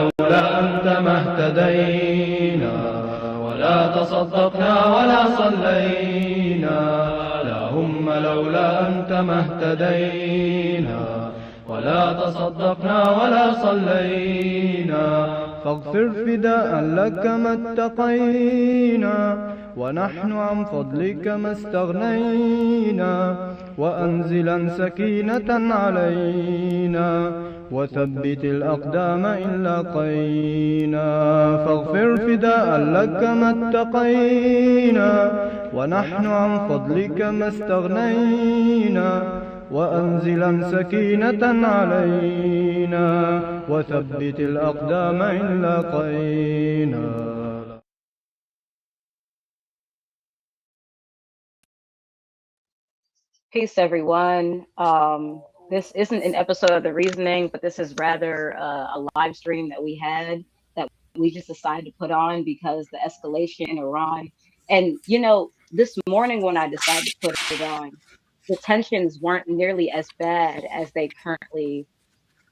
لولا أنت ما اهتدينا ولا تصدقنا ولا صلينا اللهم لولا أنت ما اهتدينا ولا تصدقنا ولا صلينا فاغفر فداء لك ما اتقينا ونحن عن فضلك ما استغنينا وأنزلا سكينة علينا وثبت الأقدام إن لاقينا فاغفر فداء لك ما اتقينا ونحن عن فضلك ما استغنينا وأنزلا سكينة علينا وثبت الأقدام إن لاقينا. Peace, everyone. This isn't an episode of The Reasoning, but this is rather a live stream that we had that we just decided to put on because the escalation in Iran. And, this morning when I decided to put it on, the tensions weren't nearly as bad as they currently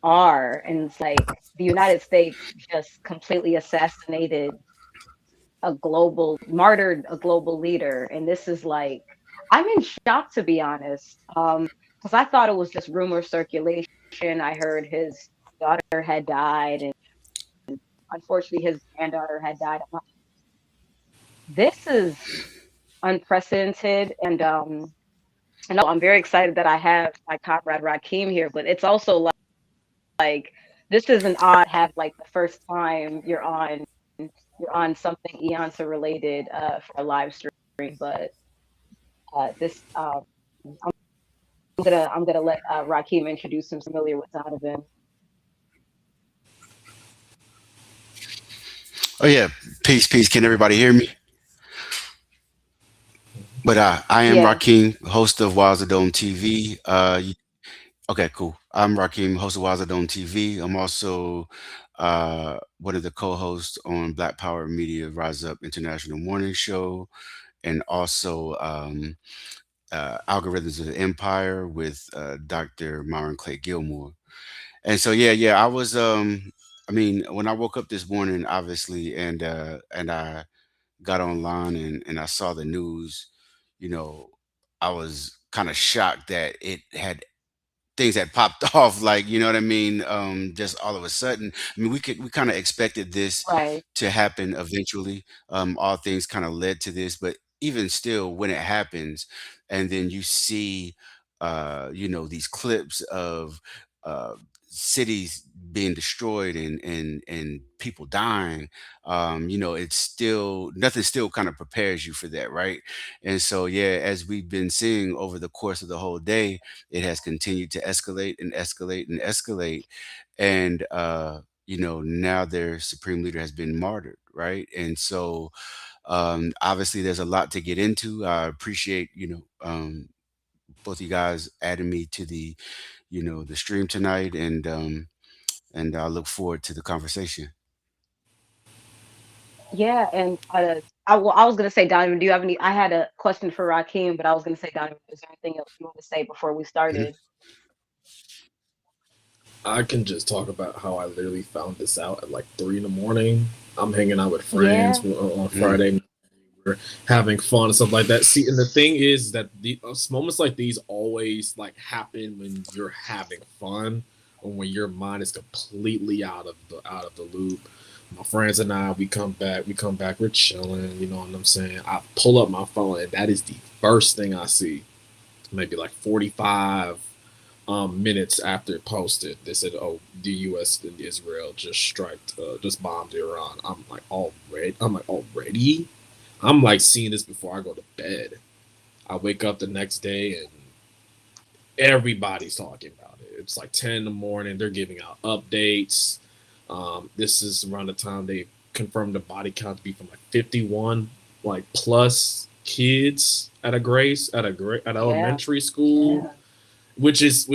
are. And it's like the United States just completely martyred a global leader. And this is like, I'm in shock, to be honest, because I thought it was just rumor circulation. I heard his daughter had died, and unfortunately, his granddaughter had died. This is unprecedented, and I'm very excited that I have my comrade Rakeem here. But it's also like this is an odd have like the first time you're on something Iansá related for a live stream, but this I'm gonna let Rakeem introduce him. Familiar with Doniven. Oh yeah, peace, peace. Can everybody hear me? But I am Yeah, Rakeem, host of Wazadome TV. Okay, cool. I'm Rakeem, host of Wazadome TV. I'm also one of the co-hosts on Black Power Media Rise Up International Morning Show, and also Algorithms of the Empire with Dr. Myron Clay Gilmore. And so yeah, I was I mean, when I woke up this morning, obviously, and I got online and I saw the news, you know, I was kind of shocked that it had things had popped off, like, you know what I mean, just all of a sudden. I mean, we kind of expected this right. to happen eventually. All things kind of led to this, but even still, when it happens, and then you see, these clips of uh, cities being destroyed and people dying, it's still nothing still kind of prepares you for that, right? And so yeah, as we've been seeing over the course of the whole day, it has continued to escalate and escalate and escalate. And, now their supreme leader has been martyred, right? And so, obviously, there's a lot to get into. I appreciate, both you guys adding me to the stream tonight, and I look forward to the conversation. Yeah, and I was gonna say, Donovan, do you have any? I had a question for Rakeem, but I was gonna say, Donovan, is there anything else you want to say before we Mhm. started? I can just talk about how I literally found this out at like 3 in the morning. I'm hanging out with friends Yeah, on Mm. Friday night. We're having fun and stuff like that. See, and the thing is that the moments like these always like happen when you're having fun or when your mind is completely out of the loop. My friends and I, we come back, we're chilling. You know what I'm saying? I pull up my phone, and that is the first thing I see. Maybe like 45 minutes after it posted, they said, "Oh, the U.S. and Israel just bombed Iran." I'm like, already. I'm like seeing this before I go to bed. I wake up the next day and everybody's talking about it. It's like 10 in the morning. They're giving out updates. This is around the time they confirmed the body count to be from like 51 like plus kids at yeah, elementary school, which is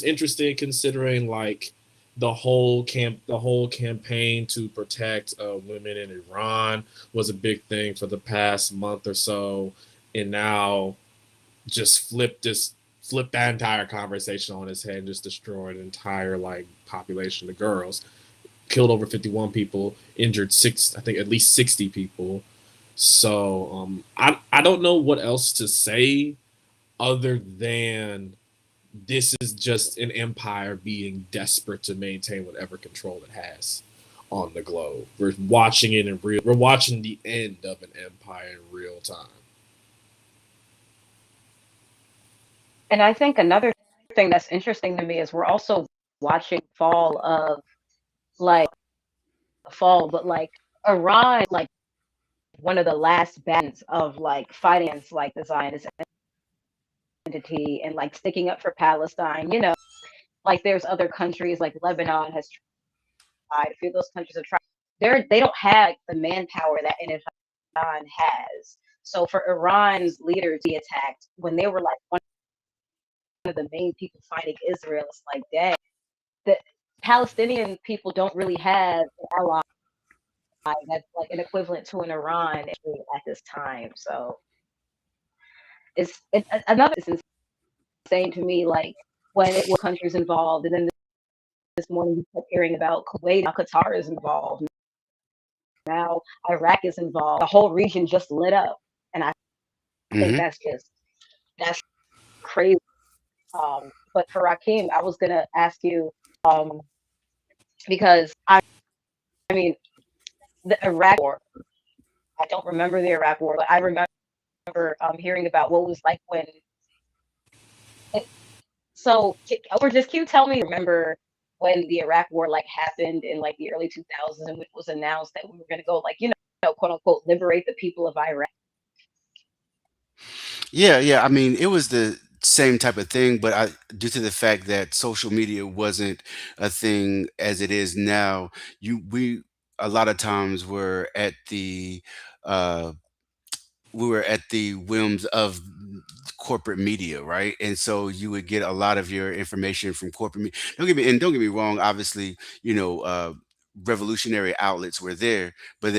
interesting considering like the whole campaign to protect women in Iran was a big thing for the past month or so, and now just flip that entire conversation on its head and just destroy an entire like population of girls. killed over 51 people, injured I think at least 60 people. So I don't know what else to say other than this is just an empire being desperate to maintain whatever control it has on the globe. We're watching it in real. We're watching the end of an empire in real time. And I think another thing that's interesting to me is we're also watching fall of like fall, but like Iran, like one of the last bands of like fighting against like the Zionist entity and like sticking up for Palestine. You know, like there's other countries like Lebanon has tried. A few of those countries have tried. They don't have the manpower that Iran has. So for Iran's leader to be attacked when they were like one of the main people fighting Israel, it's like, dang, the Palestinian people don't really have an ally that's like an equivalent to an Iran at this time. So another is insane to me. Like when it was countries involved, and then this morning we kept hearing about Kuwait, now Qatar is involved, now Iraq is involved. The whole region just lit up, and I think Hmm. that's crazy. But for Rakeem, I was gonna ask you um, because I mean the Iraq War. I don't remember the Iraq War, but I remember hearing about what it was like when. It, so, or just can you tell me? Remember when the Iraq War like happened in like the early 2000s, and it was announced that we were going to go like quote unquote liberate the people of Iraq. Yeah, yeah. I mean, it was the same type of thing, but due to the fact that social media wasn't a thing as it is now, we a lot of times uh, we were at the whims of corporate media, right? And so you would get a lot of your information from corporate media. Don't get me wrong. Obviously, revolutionary outlets were there, but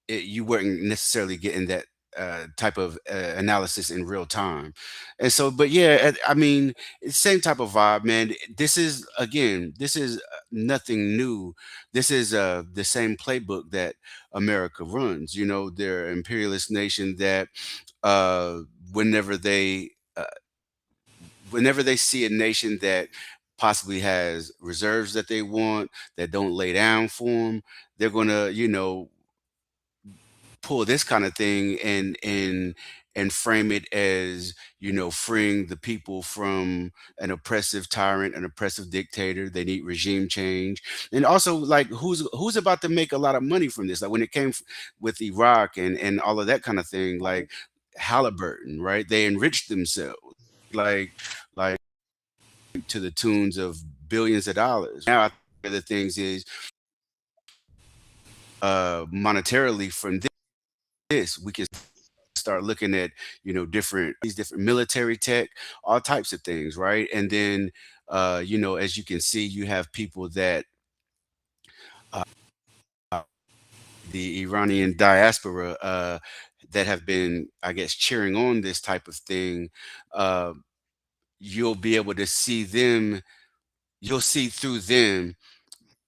you weren't necessarily getting that type of analysis in real time. And so, but yeah, I mean, it's same type of vibe, man. This is nothing new. This is the same playbook that America runs. You know, they're an imperialist nation that uh, whenever they uh, whenever they see a nation that possibly has reserves that they want that don't lay down for them, they're gonna pull this kind of thing and frame it as freeing the people from an oppressive tyrant, an oppressive dictator. They need regime change. And also, like, who's about to make a lot of money from this? Like when it came with Iraq and all of that kind of thing, like Halliburton, right? They enriched themselves like to the tunes of billions of dollars. Now I think the things is monetarily from this we can start looking at different military tech, all types of things, right? And then as you can see, you have people that uh, the Iranian diaspora that have been, I guess, cheering on this type of thing. uh, you'll be able to see them you'll see through them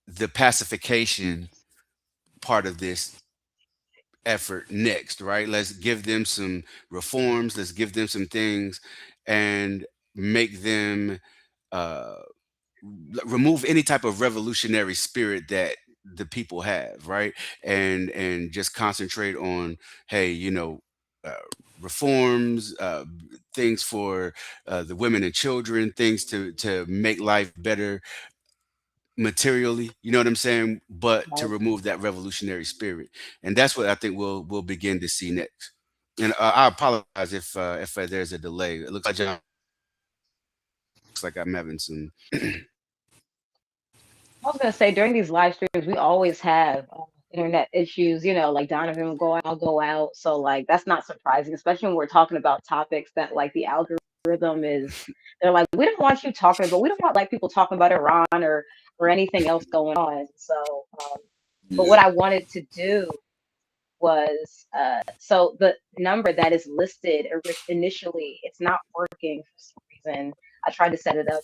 the pacification part of this effort next, right? Let's give them some reforms, let's give them some things and make them uh remove any type of revolutionary spirit that the people have, right? And just concentrate on, hey, uh, reforms, things for the women and children, things to make life better materially, you know what I'm saying? But to Right? remove that revolutionary spirit, and that's what I think we'll begin to see next. And I apologize if there's a delay. It looks like I'm having some. I was gonna say during these live streams, we always have internet issues. Like Donovan will go out, I'll go out. So like that's not surprising, especially when we're talking about topics that like the algorithm is. They're like, we don't want you talking about. We don't want like people talking about Iran or anything else going on. So, but Yeah. what I wanted to do was so the number that is listed initially, it's not working for some reason. I tried to set it up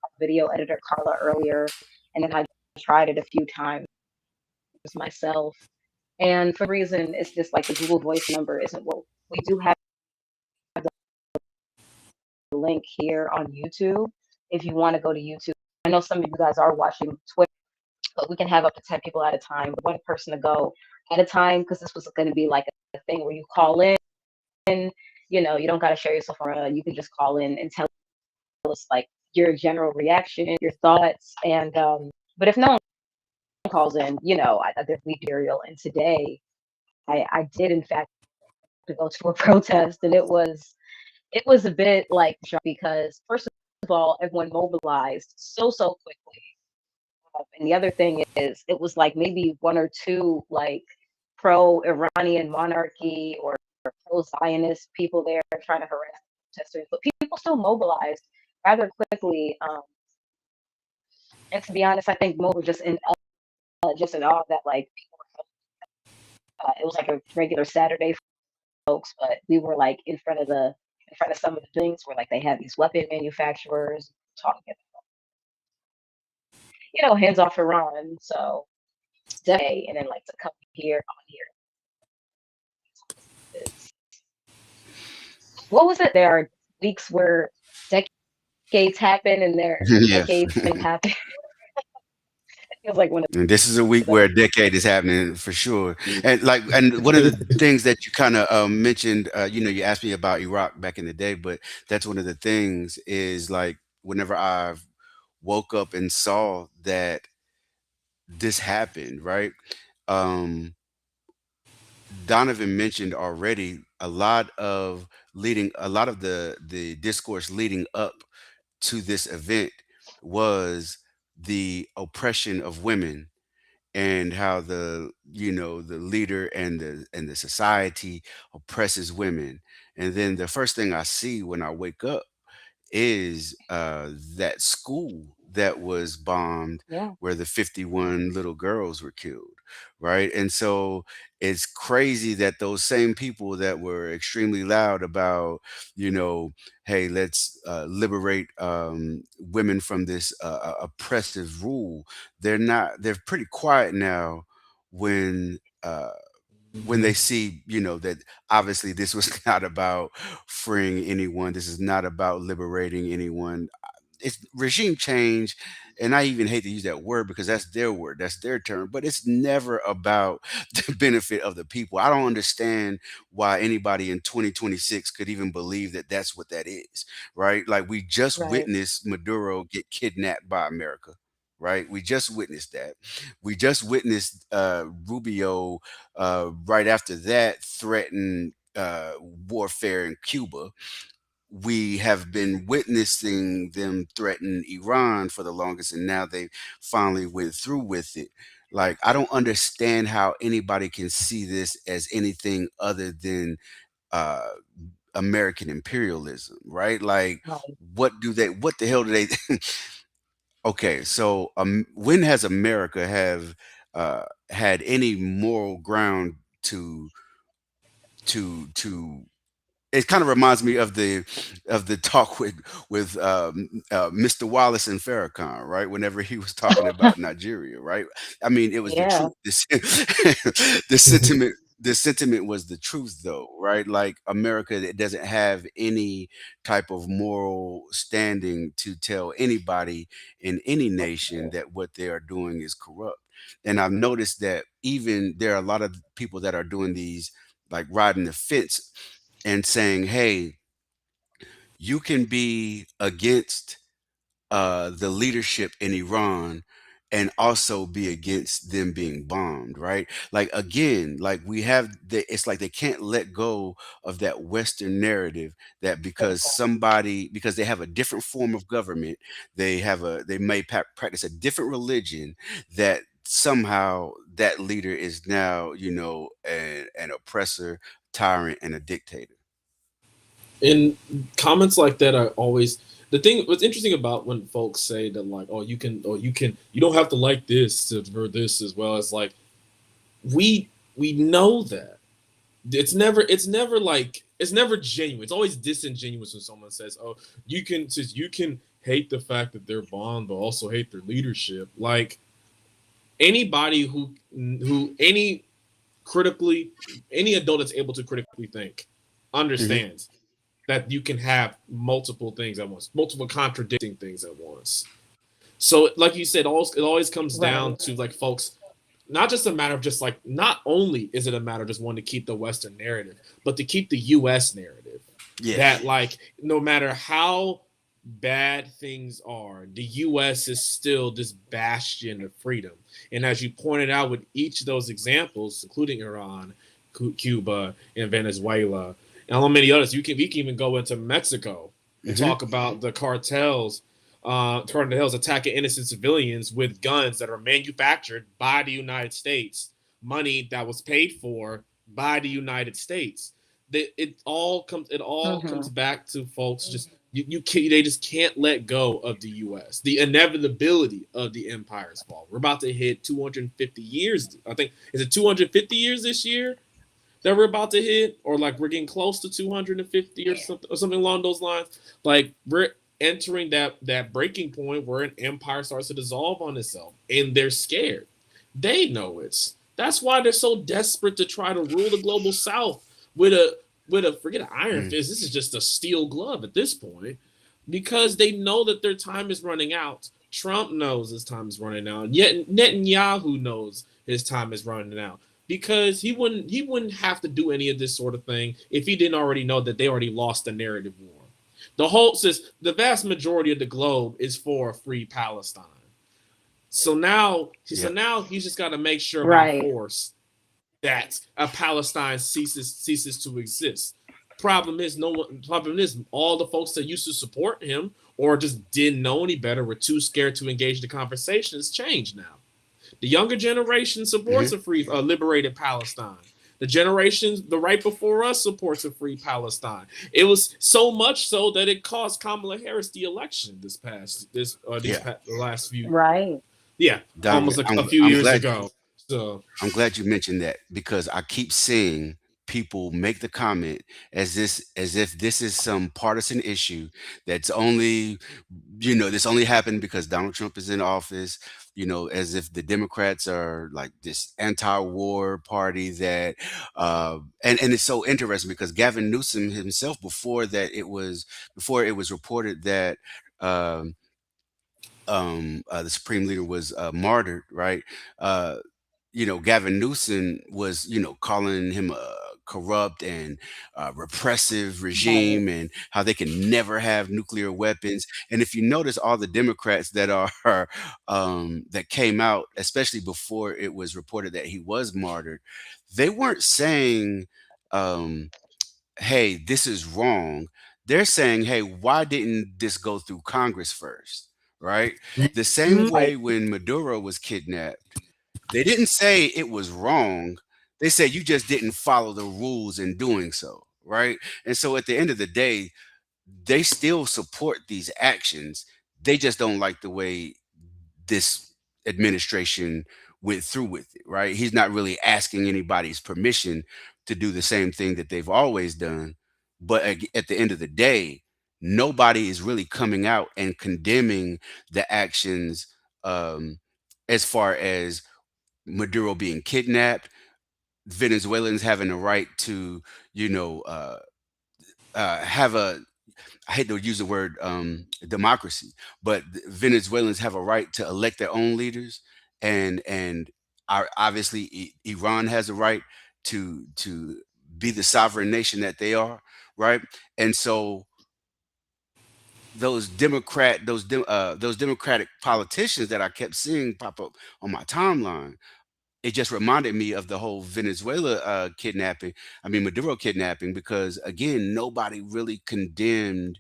with video editor Carla earlier, and then I tried it a few times myself. And for the reason, it's just like the Google Voice number isn't what we do have the link here on YouTube. If you want to go to YouTube, I know some of you guys are watching Twitter, but we can have up to 10 people at a time, one person to go at a time, because this was going to be like a thing where you call in, you know, you don't got to share yourself around. You can just call in and tell us like your general reaction, your thoughts. And, but if no one calls in, you know, I think we burial. And today I did in fact to go to a protest, and it was a bit like because first of all, everyone mobilized so quickly. And the other thing is, it was like maybe one or two like pro-Iranian monarchy or pro-Zionist people there trying to harass protesters, but people still mobilized rather quickly. And to be honest, I think more just in awe that like people were, it was like a regular Saturday for folks, but we were like in front of some of the buildings where like they had these weapon manufacturers talking, you know, hands off Iran. So day and then like to come here on here. It's, what was it? There are weeks where decades happen and there Yeah. decades things happen. It feels like one of And this is a week where those. a decade is happening for sure. And like, and one of the things that you kind of mentioned, you know, you asked me about Iraq back in the day, but that's one of the things is like whenever I woke up and saw that this happened, right? Um, Donovan mentioned already a lot of the discourse leading up to this event was the oppression of women and how the you know the leader and the society oppresses women. And then the first thing I see when I wake up is that school that was bombed Yeah, where the 51 little girls were killed, right? And so it's crazy that those same people that were extremely loud about, you know, hey, let's liberate women from this oppressive rule, they're pretty quiet now when when they see, you know, that obviously this was not about freeing anyone. This is not about liberating anyone. It's regime change. And I even hate to use that word because that's their word, that's their term, but it's never about the benefit of the people. I don't understand why anybody in 2026 could even believe that that's what that is, right? Like we just right. witnessed Maduro get kidnapped by America, right? We just witnessed that. We just witnessed Rubio right after that threatened warfare in Cuba. We have been witnessing them threaten Iran for the longest, and now they finally went through with it. Like, I don't understand how anybody can see this as anything other than uh, American imperialism, right? Like, Right. what the hell do they? Okay, so when has America have had any moral ground to to it kind of reminds me of the talk with Mr. Wallace and Farrakhan, right? Whenever he was talking about Nigeria, right? I mean, it was the Yeah, truth. The sentiment was the truth, though, right? Like America, it doesn't have any type of moral standing to tell anybody in any that's nation true. that what they are doing is corrupt. And I've noticed that even there are a lot of people that are doing these like riding the fence and saying, "Hey, you can be against the leadership in Iran and also be against them being bombed," right? Like again, like we have it's like they can't let go of that Western narrative that because they have a different form of government, they may practice a different religion, that somehow that leader is now, you know, an oppressor, tyrant, and a dictator. And comments like that are always the thing. What's interesting about when folks say that, like, oh, you don't have to like this for this as well. As like we know that it's never genuine. It's always disingenuous when someone says, oh, you can hate the fact that they're bombed, but also hate their leadership. Like Anybody any critically any adult that's able to critically think Hmm. understands that you can have multiple things at once, multiple contradicting things at once. So, like you said, it always comes down Right. to like folks. Not just a matter of just like, not only is it a matter of just wanting to keep the Western narrative, but to keep the U.S. narrative. Yeah. That like, no matter how bad things are, the U.S. is still this bastion of freedom. And as you pointed out with each of those examples, including Iran, Cuba, and Venezuela, and how many others, we can even go into Mexico and Hmm. talk about the cartels attacking innocent civilians with guns that are manufactured by the United States, money that was paid for by the United States. It all comes Hmm. back to folks just you can't, they just can't let go of the U.S. The inevitability of the empire's fall. We're about to hit 250 years. I think, is it 250 years this year that we're about to hit, or like we're getting close to 250 or something along those lines. Like we're entering that breaking point where an empire starts to dissolve on itself, and they're scared. They know it's. That's why they're so desperate to try to rule the global south with a forget an iron Mm. fist. This is just a steel glove at this point, because they know that their time is running out. Trump knows his time is running out. Yet Netanyahu knows his time is running out, because he wouldn't have to do any of this sort of thing if he didn't already know that they already lost the narrative war. The whole says the vast majority of the globe is for a free Palestine. So Yeah. now he's just got to make sure by Right. force that a Palestine ceases to exist. Problem is all the folks that used to support him or just didn't know any better were too scared to engage the conversation. It's changed now. The younger generation Hmm. supports a free, liberated Palestine. The generation the right before us supports a free Palestine. It was so much so that it cost Kamala Harris the election Yeah. the last few, Right. yeah, Donovan, almost a few I'm years glad ago. So I'm glad you mentioned that because I keep seeing people make the comment as if this is some partisan issue that's only, this only happened because Donald Trump is in office, as if the Democrats are like this anti-war party that and it's so interesting because Gavin Newsom himself, before it was reported that um the Supreme Leader was martyred, right? Uh, Gavin Newsom was, calling him a corrupt and repressive Right. regime and how they can never have nuclear weapons. And if you notice, all the Democrats that are that came out, especially before it was reported that he was martyred, they weren't saying, um, hey, this is wrong. They're saying, hey, why didn't this go through Congress first? Right? The same Right. way when Maduro was kidnapped, they didn't say it was wrong. They said you just didn't follow the rules in doing so. Right. And so at the end of the day, they still support these actions. They just don't like the way this administration went through with it, right? He's not really asking anybody's permission to do the same thing that they've always done. But at the end of the day, nobody is really coming out and condemning the actions, um, as far as Maduro being kidnapped, Venezuelans having a right to, have a, I hate to use the word democracy, but Venezuelans have a right to elect their own leaders, and obviously Iran has a right to be the sovereign nation that they are, right? And so those Democratic politicians that I kept seeing pop up on my timeline, it just reminded me of the whole Venezuela kidnapping. I mean Maduro kidnapping, because again, nobody really condemned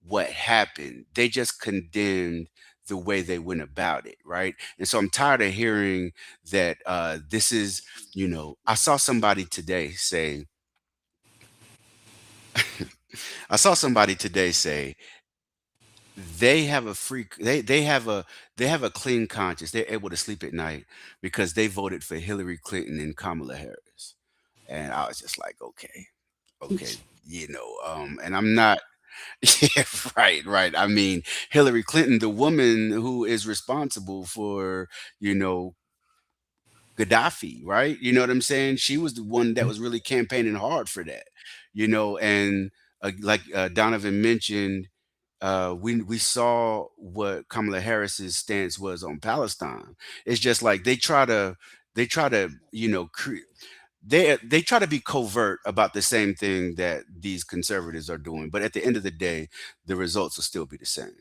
what happened. They just condemned the way they went about it, right? And so I'm tired of hearing that this is, I saw somebody today say, I saw somebody today say they have a free they have a clean conscience. They're able to sleep at night because they voted for Hillary Clinton and Kamala Harris. And I was just like, okay, and I'm not. Yeah, right, right. I mean, Hillary Clinton, the woman who is responsible for, Gaddafi, right? You know what I'm saying? She was the one that was really campaigning hard for that, and like Donovan mentioned, we saw what Kamala Harris's stance was on Palestine. It's just like they try to they try to be covert about the same thing that these conservatives are doing, but at the end of the day, the results will still be the same.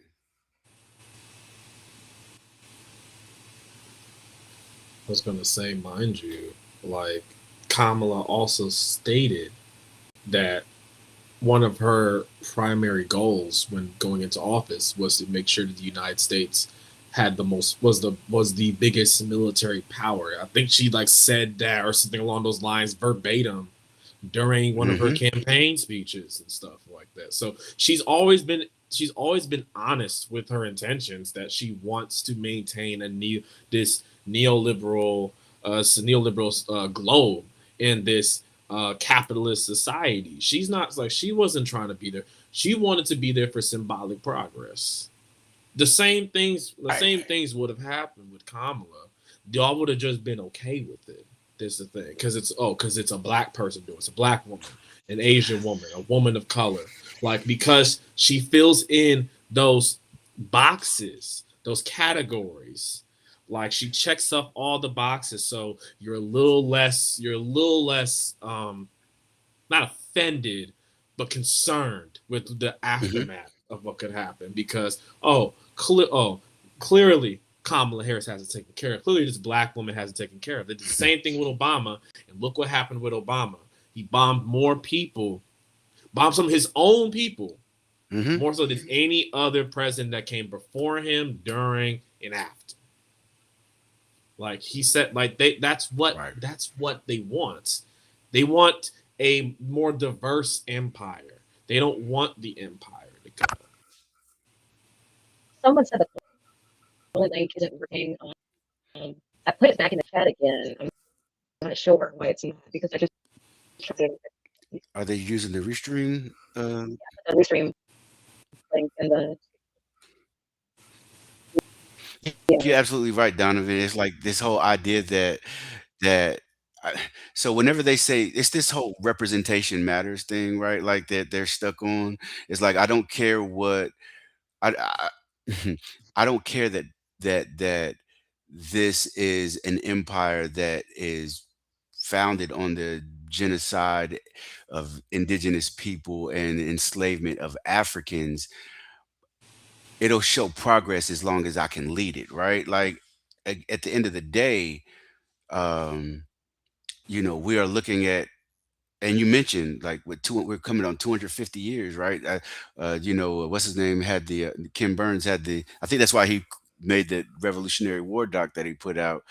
I was gonna say, mind you, like Kamala also stated that one of her primary goals when going into office was to make sure that the United States had the most was the biggest military power. I think she like said that or something along those lines verbatim during one of her Hmm. campaign speeches and stuff like that. So she's always been honest with her intentions that she wants to maintain this neoliberal globe in this capitalist society. She's not like she wasn't trying to be there. She wanted to be there for symbolic progress. The Right. same things would have happened with Kamala. Y'all would have just been okay with it. This is the thing, because it's a black person doing it. It's a black woman, an Asian woman, a woman of color. Like because she fills in those boxes, those categories. Like she checks off all the boxes, so you're a little less not offended, but concerned with the Hmm. aftermath of what could happen because clearly Kamala Harris hasn't taken care of. Clearly, this black woman hasn't taken care of. They did the same thing with Obama, and look what happened with Obama. He bombed more people, bombed some of his own people, Hmm. more so than any other president that came before him, during, and after. Like he said, like Right. that's what they want. They want a more diverse empire. They don't want the empire to go. Someone said the link isn't working. Um, I put it back in the chat again. I'm not sure why it's not because I just tried to Are they using the restream? the restream link in the yeah. You're absolutely right, Donovan. It's like this whole idea that I, so whenever they say it's this whole representation matters thing, right? Like that they're stuck on. It's like I don't care what I I don't care that this is an empire that is founded on the genocide of indigenous people and enslavement of Africans. It'll show progress as long as I can lead it, right? Like at the end of the day, um, we are looking at, and you mentioned like we're coming on 250 years, right? What's his name had the Kim Burns had the, I think that's why he made the Revolutionary War doc that he put out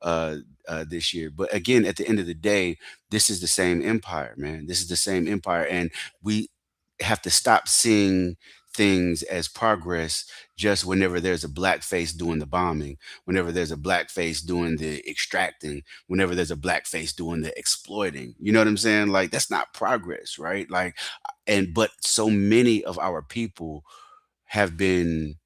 uh, this year. But again, at the end of the day, this is the same empire, man. This is the same empire, and we have to stop seeing things as progress just whenever there's a black face doing the bombing, whenever there's a black face doing the extracting, whenever there's a black face doing the exploiting. You know what I'm saying? Like that's not progress, right? Like, and but so many of our people have been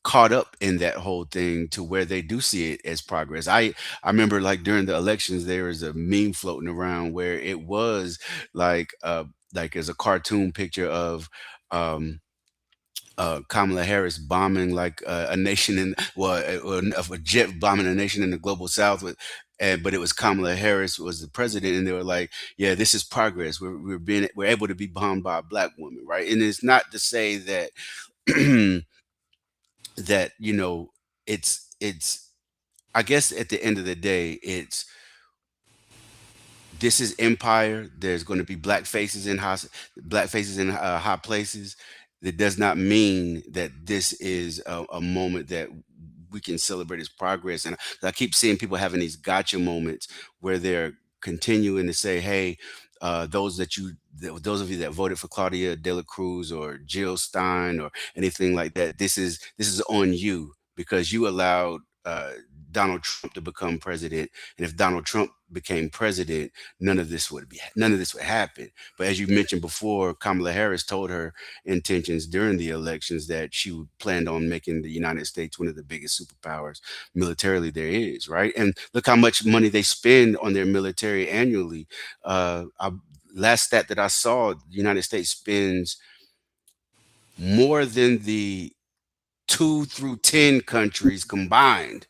caught up in that whole thing to where they do see it as progress. I remember like during the elections there was a meme floating around where it was like as a cartoon picture of um Kamala Harris bombing like a nation in, of a jet bombing a nation in the global south with, and but it was Kamala Harris was the president, and they were like, yeah, this is progress. We're able to be bombed by a black woman, right? And it's not to say that that it's I guess at the end of the day it's this is empire. There's going to be black faces in high places. That does not mean that this is a moment that we can celebrate as progress. And I keep seeing people having these gotcha moments where they're continuing to say, "Hey, those of you that voted for Claudia De La Cruz or Jill Stein or anything like that, this is on you because you allowed." Donald Trump to become president, and if Donald Trump became president, none of this would happen. But as you mentioned before, Kamala Harris told her intentions during the elections that planned on making the United States one of the biggest superpowers militarily there is, right? And look how much money they spend on their military annually. Last stat that I saw, the United States spends more than the 2 through 10 countries combined.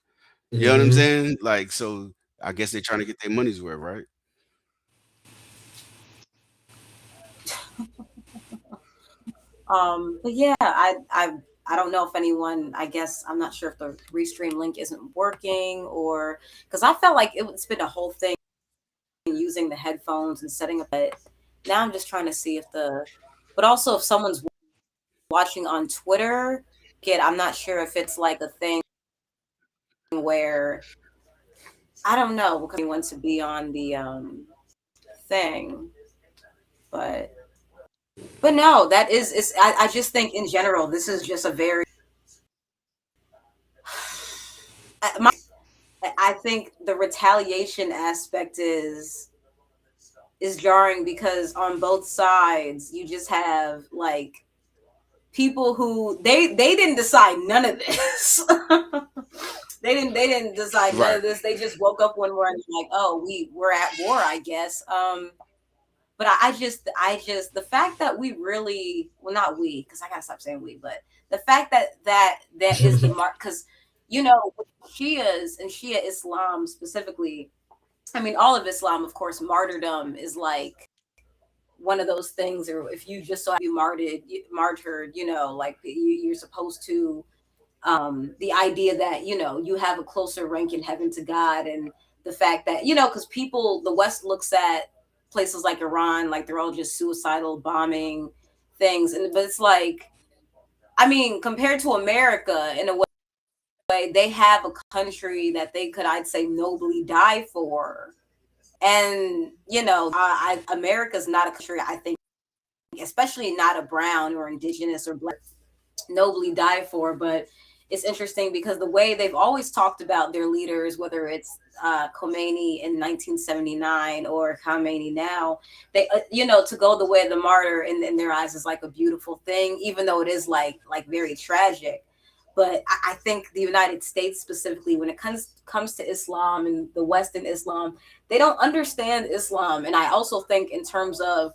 You know what I'm Hmm. saying? Like, so I guess they're trying to get their money's worth, right? But yeah, I don't know if anyone. I guess I'm not sure if the restream link isn't working, or because I felt like it's been a whole thing using the headphones and setting up it. Now I'm just trying to see if the, but also if someone's watching on Twitter, I'm not sure if it's like a thing where I don't know because anyone to be on the thing, but no, that is it's I just think in general this is just a very I think the retaliation aspect is jarring because on both sides you just have like people who they didn't decide none of this. they didn't decide none Right. of this. They just woke up one morning like, oh, we're at war, I guess. But I just the fact that we really, well, not we, because I gotta stop saying we, but the fact that is the mark, because Shias and Shia Islam specifically, I mean all of Islam, of course, martyrdom is like one of those things, or if you just saw you martyred, like you're supposed to, the idea that you have a closer rank in heaven to God, and the fact that because people, the West looks at places like Iran like they're all just suicidal bombing things, but it's like, I mean, compared to America, in a way, they have a country that they could, I'd say, nobly die for. And America's not a country, I think, especially not a brown or indigenous or black, nobly die for. But it's interesting because the way they've always talked about their leaders, whether it's Khomeini in 1979 or Khamenei now, they to go the way of the martyr in their eyes is like a beautiful thing, even though it is like very tragic. But I think the United States specifically, when it comes to Islam and the Western Islam, they don't understand Islam. And I also think in terms of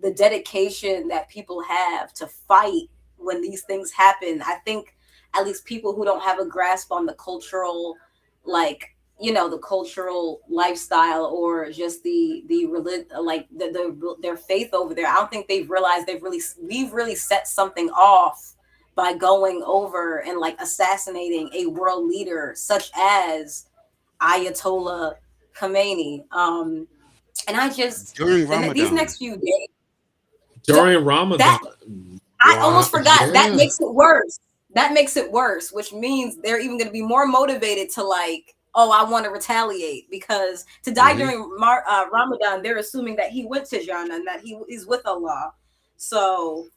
the dedication that people have to fight when these things happen, I think at least people who don't have a grasp on the cultural, like, the cultural lifestyle, or just the religion, like their faith over there, I don't think they've realized we've really set something off by going over and like assassinating a world leader such as Ayatollah Khamenei. And I just, During and these Ramadan. next few days, During Ramadan. that I Wow. almost forgot. That Yeah. makes it worse. That makes it worse, which means they're even going to be more motivated to like, oh, I want to retaliate, because to die Hmm. during Ramadan, they're assuming that he went to Jannah and that he's with Allah. So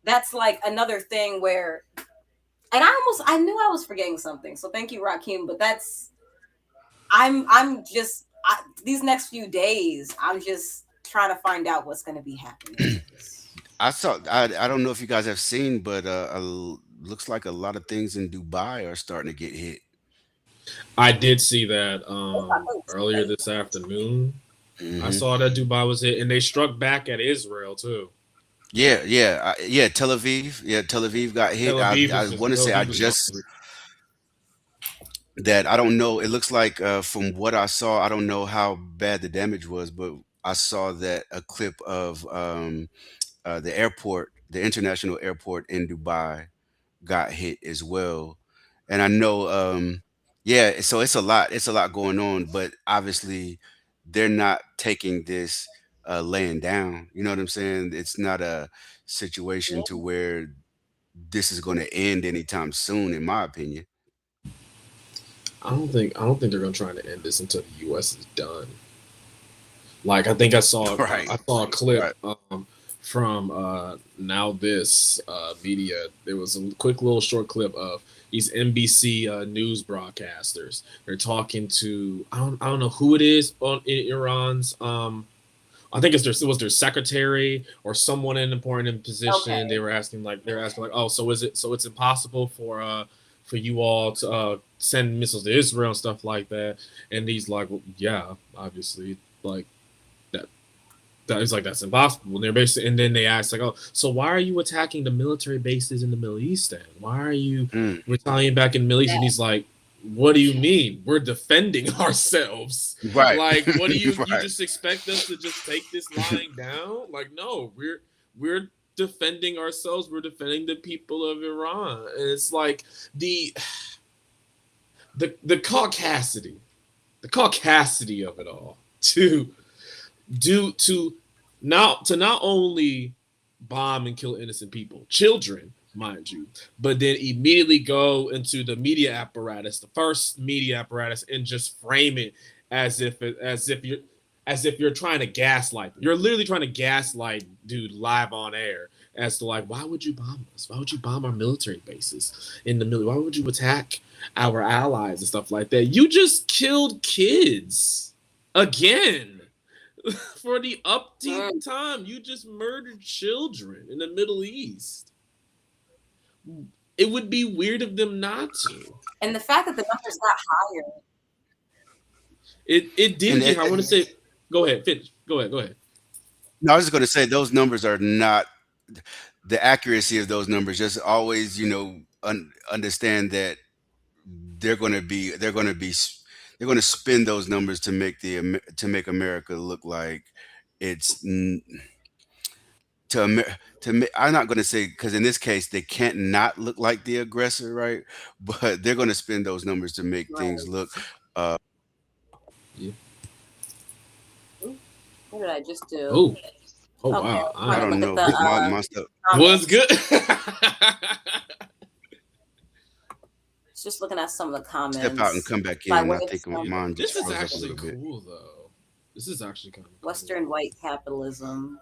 that's like another thing where, and I knew I was forgetting something. So thank you, Rakeem. But I'm just these next few days, I'm just trying to find out what's going to be happening with this. I don't know if you guys have seen, but looks like a lot of things in Dubai are starting to get hit. I did see that earlier Right? this afternoon. I Hmm. saw that Dubai was hit, and they struck back at Israel too. Yeah. Tel Aviv. Yeah, Tel Aviv got hit. I want to say I Tel Aviv was just that I don't know. It looks like from what I saw, I don't know how bad the damage was, but I saw that a clip of the airport, the international airport in Dubai, got hit as well. And I know, yeah, so it's a lot going on, but obviously they're not taking this laying down. You know what I'm saying? It's not a situation to where this is going to end anytime soon, in my opinion. I don't think they're gonna try to end this until the U.S. is done. Like I think I saw Right, I saw a clip right. from Now This Media. There was a quick little short clip of these NBC news broadcasters. They're talking to I don't know who it is on in Iran's I think it was their secretary or someone in an important position. Okay. They were asking like oh, so it's impossible for you all to send missiles to Israel and stuff like that. And he's like, well, yeah, obviously, like that is like that's impossible. And they're basically, and then they ask like, oh, so why are you attacking the military bases in the Middle East then? Why are you retaliating back in the Middle East? And he's like, what do you mean? We're defending ourselves. Right. Like, what do you Right. you just expect us to just take this lying down? Like, no, we're defending ourselves. We're defending the people of Iran. And it's like the caucasity of it all to not only bomb and kill innocent people, children, mind you, but then immediately go into the media apparatus, the first media apparatus, and just frame it as if you're trying to gaslight. You're literally trying to gaslight dude live on air as to like, why would you bomb us? Why would you bomb our military bases in the middle? Why would you attack our allies and stuff like that? You just killed kids again. For the upteenth time, you just murdered children in the Middle East. It would be weird of them not to. And the fact that the numbers got higher. It did. I want to say, go ahead, finish. Go ahead. No, I was just going to say those numbers are not the accuracy of those numbers. Just always, understand that they're going to spin those numbers to make America look like it's I'm not going to say, because in this case they can't not look like the aggressor, right? But they're going to spin those numbers to make things look. Yeah. What did I just do? Oh, Okay, wow! I don't know. My stuff was good. Just looking at some of the comments. Step out and come back in. By And way I of think some- mine This just is froze up a actually little bit. cool, though. This is actually kind of cool. Western white capitalism.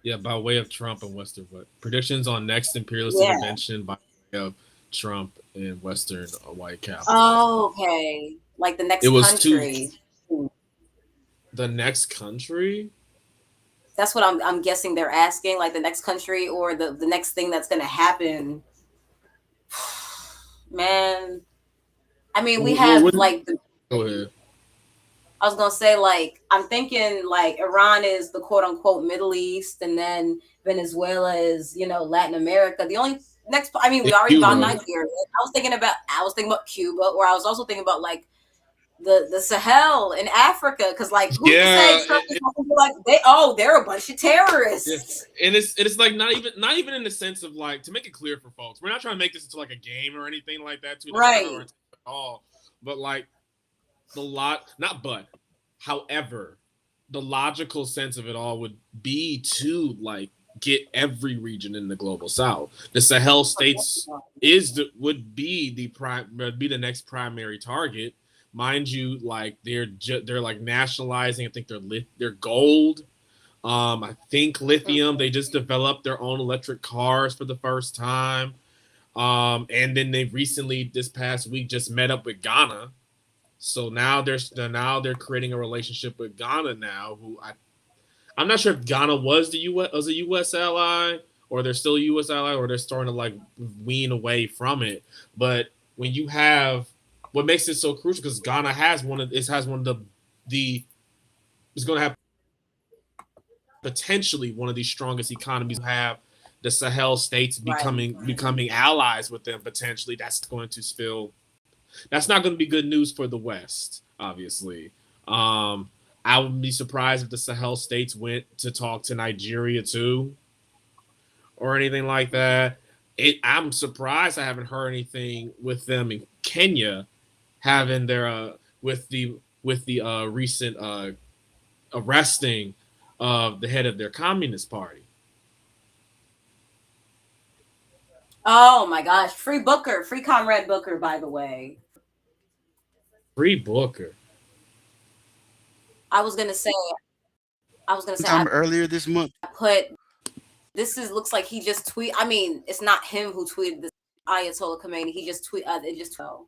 Yeah, by way of Trump and Western what predictions on next imperialist Yeah. intervention by way of Trump and Western white capitalism. Oh, okay. Like the next It was country. The next country? That's what I'm guessing they're asking, like the next country or the next thing that's going to happen. Man, I mean, we have like the. Go ahead. I was gonna say, like, I'm thinking like Iran is the quote unquote Middle East, and then Venezuela is, Latin America. The only next, I mean, we already Cuba. got Nigeria. I was thinking about Cuba, or I was also thinking about like the Sahel in Africa, because like who can say Trump is like they're a bunch of terrorists. Yeah. And it's like not even in the sense of like, to make it clear for folks, we're not trying to make this into like a game or anything like that, too. Right. At all. But like however, the logical sense of it all would be to like get every region in the global south. The Sahel states would be the next primary target. Mind you, like they're like nationalizing. I think they're gold. I think lithium. They just developed their own electric cars for the first time. And then they recently, this past week, just met up with Ghana. So now they're creating a relationship with Ghana now. Who I'm not sure if Ghana was a U.S. ally, or they're still a U.S. ally, or they're starting to like wean away from it. But when you have what makes it so crucial, because Ghana has one of the is going to have potentially one of the strongest economies. Have the Sahel states becoming allies with them potentially. That's not going to be good news for the West, obviously. I would be surprised if the Sahel states went to talk to Nigeria too, or anything like that. I'm surprised I haven't heard anything with them in Kenya, having their with the recent arresting of the head of their Communist Party. Oh my gosh. Free Booker. Free Comrade Booker, by the way. Free Booker. I was gonna say Sometime earlier this month. I put This looks like he just tweet. I mean, it's not him who tweeted this. Ayatollah Khomeini. He just tweet. It just. Oh,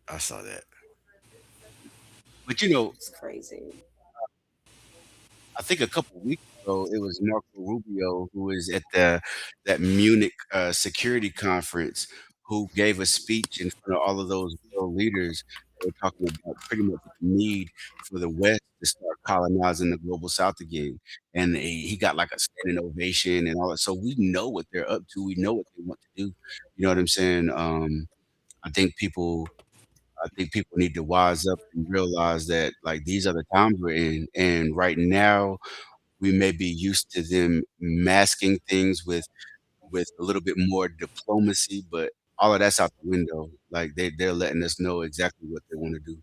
I saw that. But you know, it's crazy. I think a couple of weeks ago it was Marco Rubio who was at the that Munich security conference who gave a speech in front of all of those world leaders. They were talking about pretty much the need for the West to start colonizing the global South again, and he got like a standing ovation and all that. So we know what they're up to. We know what they want to do. You know what I'm saying? I think people I think people need to wise up and realize that like these are the times we're in. And right now we may be used to them masking things with a little bit more diplomacy, but all of that's out the window. Like they're letting us know exactly what they want to do.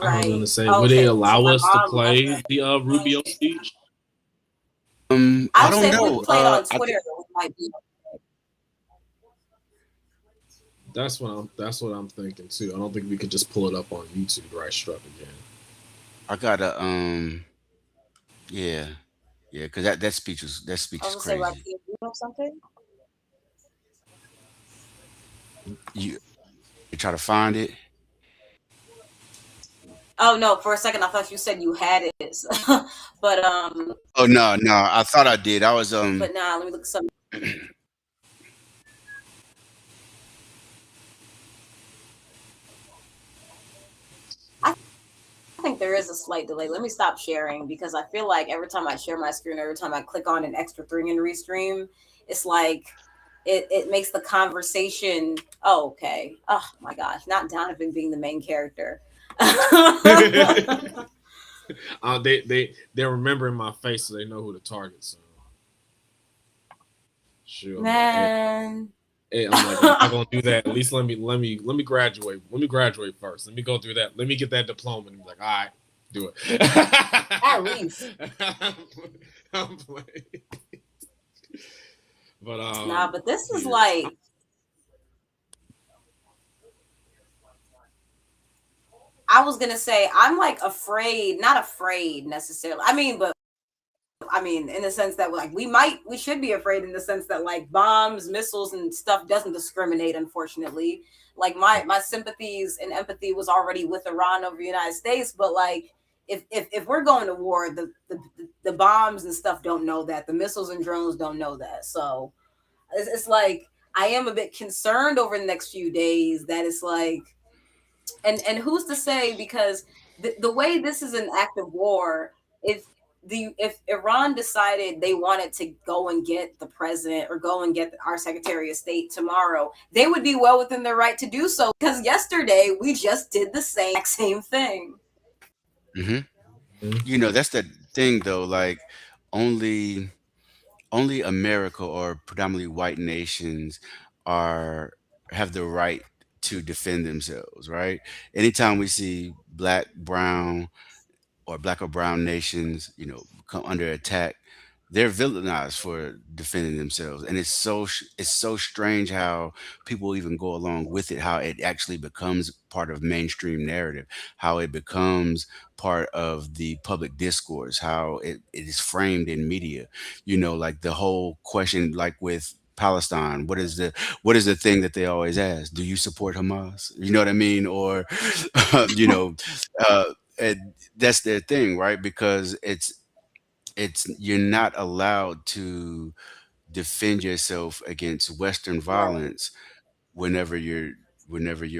I was gonna Right. say, would they Okay. So allow my us to mom. play the Rubio speech? I I would don't say if we know. play it on I Twitter, think we might be. That's what I'm thinking too. I don't think we could just pull it up on YouTube right straight again. I gotta yeah. Yeah, because that speech I is was gonna say crazy. Rakeem, you know something? You try to find it. Oh no! For a second, I thought you said you had it, but Oh no, no, I thought I did. I was but nah. Let me look some. I think there is a slight delay. Let me stop sharing because I feel like every time I share my screen, every time I click on an extra thing and restream, it's like it makes the conversation. Oh, okay. Oh my gosh! Not Donovan being the main character. They're remembering my face, so they know who to target. So sure, Man. hey, I'm like, I'm not gonna do that. At least let me graduate. Let me graduate first. Let me go through that. Let me get that diploma and be like, all right, do it. At least. I'm playing. But nah, but this is like I was gonna say I'm like afraid, not afraid necessarily. I mean, in the sense that like we should be afraid in the sense that like bombs, missiles, and stuff doesn't discriminate. Unfortunately, like my sympathies and empathy was already with Iran over the United States, but like if we're going to war, the bombs and stuff don't know that, the missiles and drones don't know that. So it's like I am a bit concerned over the next few days that it's like, and who's to say, because the way this is an active war, if Iran decided they wanted to go and get the president or go and get our Secretary of State tomorrow, they would be well within their right to do so, because yesterday we just did the same thing. You know, that's the thing though, like only only America or predominantly white nations are have the right to defend themselves, right? Anytime we see black or brown nations, you know, come under attack, they're villainized for defending themselves, and it's so strange how people even go along with it, how it actually becomes part of mainstream narrative, how it becomes part of the public discourse, how it is framed in media. You know, like the whole question, like with Palestine, what is the thing that they always ask? Do you support Hamas? You know what I mean? Or you know, uh, and that's their thing, right? Because it's you're not allowed to defend yourself against Western Right. violence whenever you're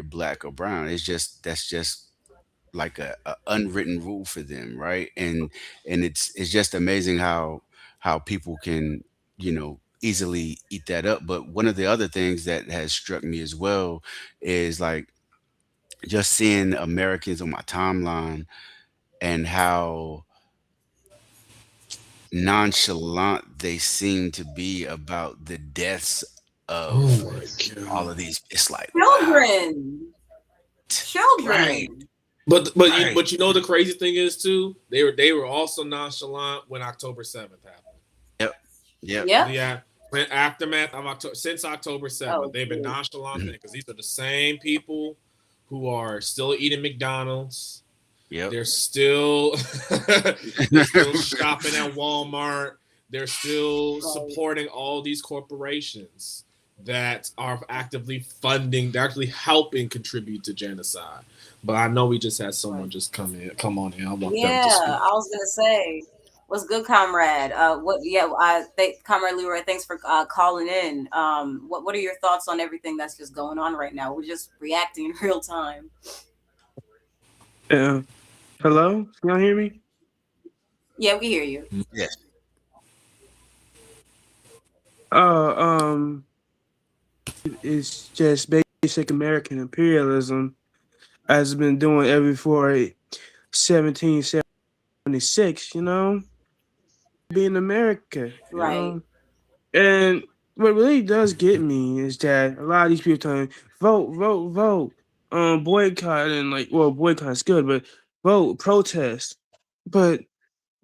black or brown. It's just that's just like a unwritten rule for them, right? And it's just amazing how people can, you know, easily eat that up. But one of the other things that has struck me as well is like just seeing Americans on my timeline and how nonchalant they seem to be about the deaths oh of my all god. of these. It's like, wow, Children. right, Children. right. You know the crazy thing is too, they were also nonchalant when October 7th happened. Yep, yep. Yep. Yeah, when aftermath of October, since October 7th, Oh, they've been geez. nonchalant Mhm. because these are the same people who are still eating McDonald's, Yep. They're still they're still shopping at Walmart. They're still Right. supporting all these corporations that are actively funding, they're actually helping contribute to genocide. But I know we just had someone Right. just come on in. I want them to Yeah, speak. I was gonna say, what's good, comrade? What? Yeah, I think comrade Leroy. Thanks for calling in. What are your thoughts on everything that's just going on right now? We're just reacting in real time. Yeah. Hello? Can y'all hear me? Yeah, we hear you. Yes. Uh, um, it's just basic American imperialism as it's been doing ever for 1776, being America, Right. And what really does get me is that a lot of these people telling vote, vote, vote, boycott and boycott's good, but vote, protest. But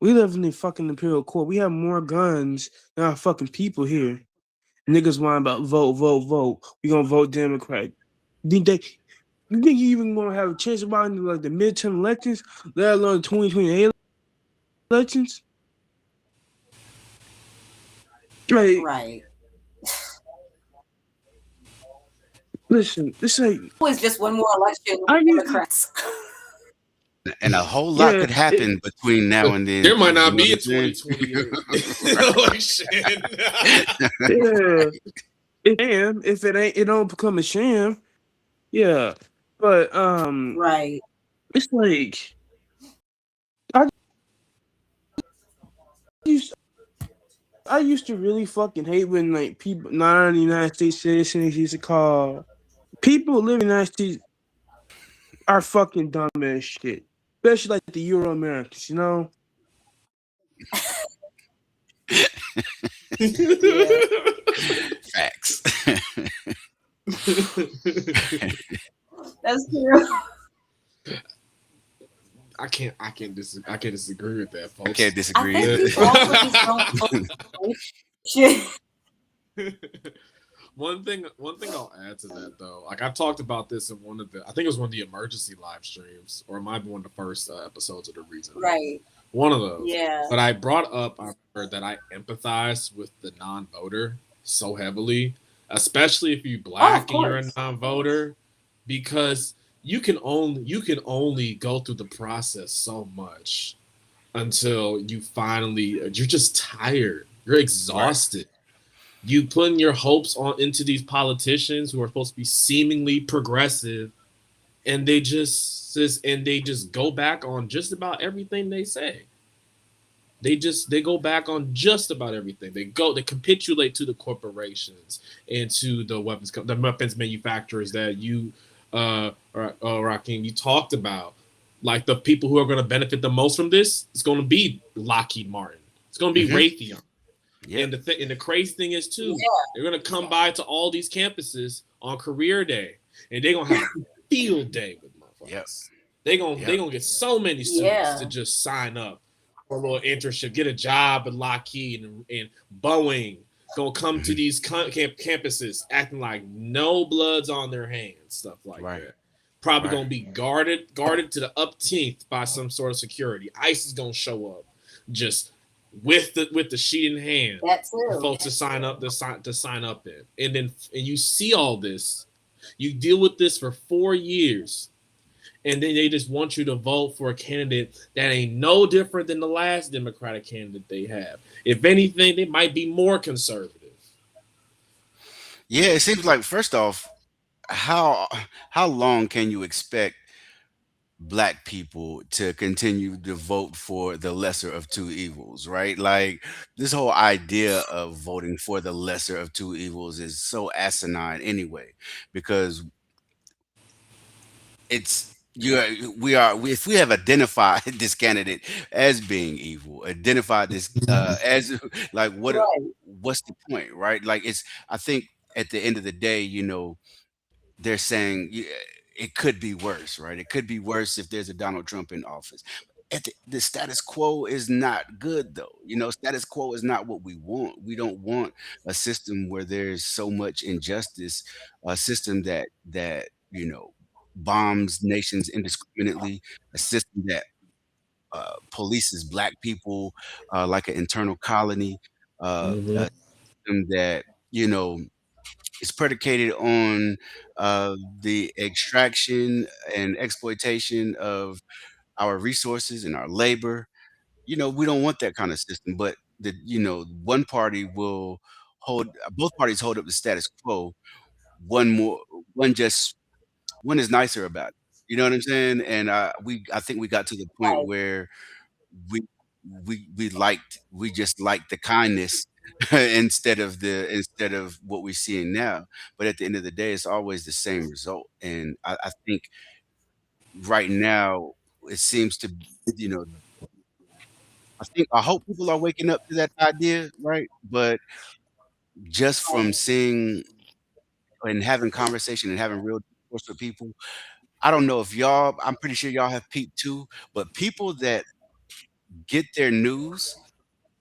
we live in the fucking imperial court. We have more guns than our fucking people here. Niggas whine about vote, vote, vote. We gonna vote Democrat. Think they? You think you even gonna have a chance about like the midterm elections, let alone the 2028 elections? Like, Right. listen, it's like Always just one more election I with used to, Democrats. And a whole lot yeah, could happen between now and then There too. might You not know what be a I'm saying? 2028 election. yeah. If it ain't, it don't become a sham. Yeah, but Right. it's like I used I used to really fucking hate when like people non United States citizens used to call people living in the United States are fucking dumb as shit. Especially like the Euro Americans. Yeah. Facts. That's true. I can't disagree with that, I folks. can't I disagree think either. people also just don't shit. One thing I'll add to that though, like I talked about this in I think it was one of the emergency live streams, or it might be one of the first episodes of the reason. Right. One of those. Yeah. But I brought up that I empathize with the non-voter so heavily, especially if you're Oh, of black and you're a course. non-voter, because you can only go through the process so much until you're just tired. You're Right. exhausted. You putting your hopes on into these politicians who are supposed to be seemingly progressive, and they just go back on just about everything they say. They go back on just about everything. They capitulate to the corporations and to the weapons manufacturers that Rakeem, you talked about. Like the people who are going to benefit the most from this, it's going to be Lockheed Martin. It's going to be Hmm. Raytheon. Yep. And the crazy thing is too, Yeah. they're gonna come by to all these campuses on career day, and they're gonna have a field day with Yep. motherfuckers. They're Yep. gonna get so many students to Yeah. just sign up for a little internship, get a job at Lockheed and Boeing. Gonna come to Hmm. these campuses acting like no blood's on their hands, stuff like Right. that. Probably Right. gonna be guarded to the upteenth by some sort of security. ICE is gonna show up just with the sheet in hand That for too. folks to sign up in, and you see all this, you deal with this for 4 years, and then they just want you to vote for a candidate that ain't no different than the last Democratic candidate they have. If anything, they might be more conservative. Yeah, it seems like first off, how how long can you expect black people to continue to vote for the lesser of two evils, right? Like this whole idea of voting for the lesser of two evils is so asinine anyway, because it's if we have identified this candidate as being evil, identified this as like Right. what's the point, right? Like it's I think at the end of the day, they're saying it could be worse, right? It could be worse if there's a Donald Trump in office. The status quo is not good, though. Status quo is not what we want. We don't want a system where there's so much injustice, a system that bombs nations indiscriminately, a system that polices black people like an internal colony, Hmm. a system that you know is predicated on the extraction and exploitation of our resources and our labor. We don't want that kind of system, but one party will hold both parties hold up the status quo. One more, one just one is nicer about it. You know what I'm saying? And I think we got to the point Right. where we we just liked the kindness instead of what we're seeing now. But at the end of the day, it's always the same result. And I think right now it seems to, you know, I hope people are waking up to that idea, right? But just from Right. seeing and having conversation and having real discourse with people, I don't know if y'all, I'm pretty sure y'all have peeped too, but people that get their news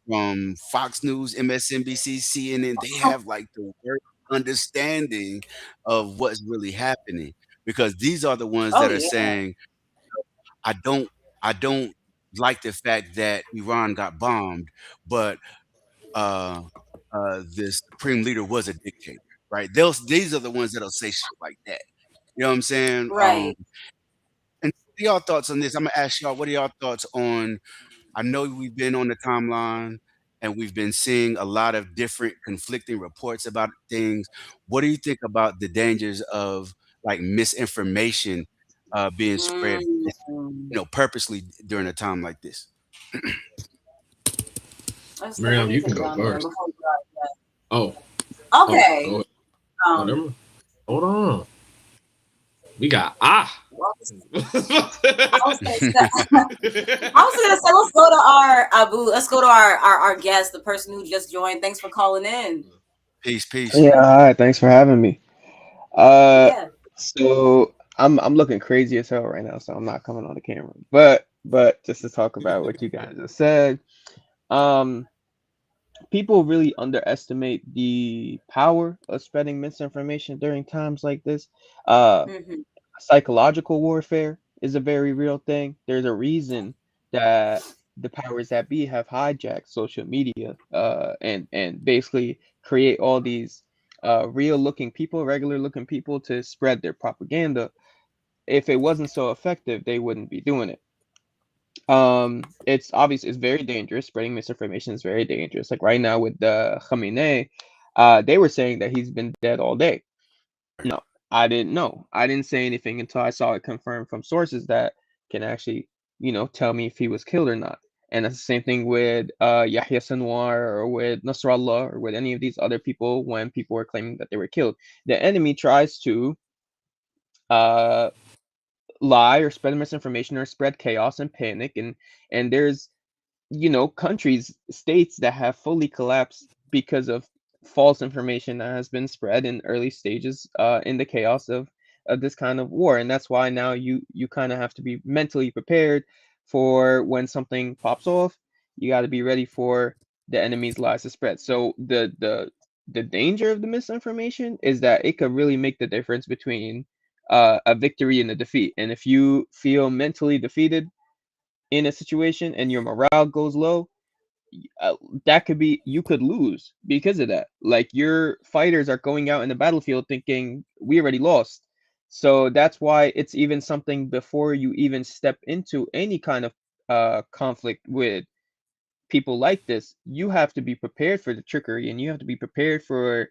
from Fox News, MSNBC, CNN, they have like the worst understanding of what's really happening because these are the ones Oh that are yeah. saying, I don't, I don't like the fact that Iran got bombed, but uh, the supreme leader was a dictator, right? These are the ones that'll say shit like that. You know what I'm saying? Right. And what are y'all thoughts on this? I'm gonna ask y'all, what are y'all thoughts on? I know we've been on the timeline and we've been seeing a lot of different conflicting reports about things. What do you think about the dangers of like misinformation being spread, Mm. purposely during a time like this? Let's let Maryam, me you can take go down there first. before we Oh, go. oh, Okay. go ahead. Oh, Um. never mind. Hold on. We got Well, I was gonna say, I was gonna say, let's go to our Abu. Let's go to our guest, the person who just joined. Thanks for calling in. Peace, peace. Yeah, all right, thanks for having me. Uh, Yeah. so I'm looking crazy as hell right now, so I'm not coming on the camera. But just to talk about what you guys just said, um, people really underestimate the power of spreading misinformation during times like this. Uh, Hmm. Psychological warfare is a very real thing. There's a reason that the powers that be have hijacked social media and basically create all these real looking people, regular looking people to spread their propaganda. If it wasn't so effective, they wouldn't be doing it. It's obvious it's very dangerous. Spreading misinformation is very dangerous. Like right now with the Khamenei, they were saying that he's been dead all day. No, I didn't know. I didn't say anything until I saw it confirmed from sources that can actually, tell me if he was killed or not. And that's the same thing with Yahya Sinwar or with Nasrallah or with any of these other people when people were claiming that they were killed. The enemy tries to uh, lie or spread misinformation or spread chaos and panic, and there's countries, states that have fully collapsed because of false information that has been spread in early stages in the chaos of this kind of war. And that's why now you kind of have to be mentally prepared for when something pops off. You got to be ready for the enemy's lies to spread. So the danger of the misinformation is that it could really make the difference between a victory and a defeat. And if you feel mentally defeated in a situation and your morale goes low, uh, that could be you could lose because of that. Like your fighters are going out in the battlefield thinking we already lost. So that's why it's even something before you even step into any kind of conflict with people like this, you have to be prepared for the trickery and you have to be prepared for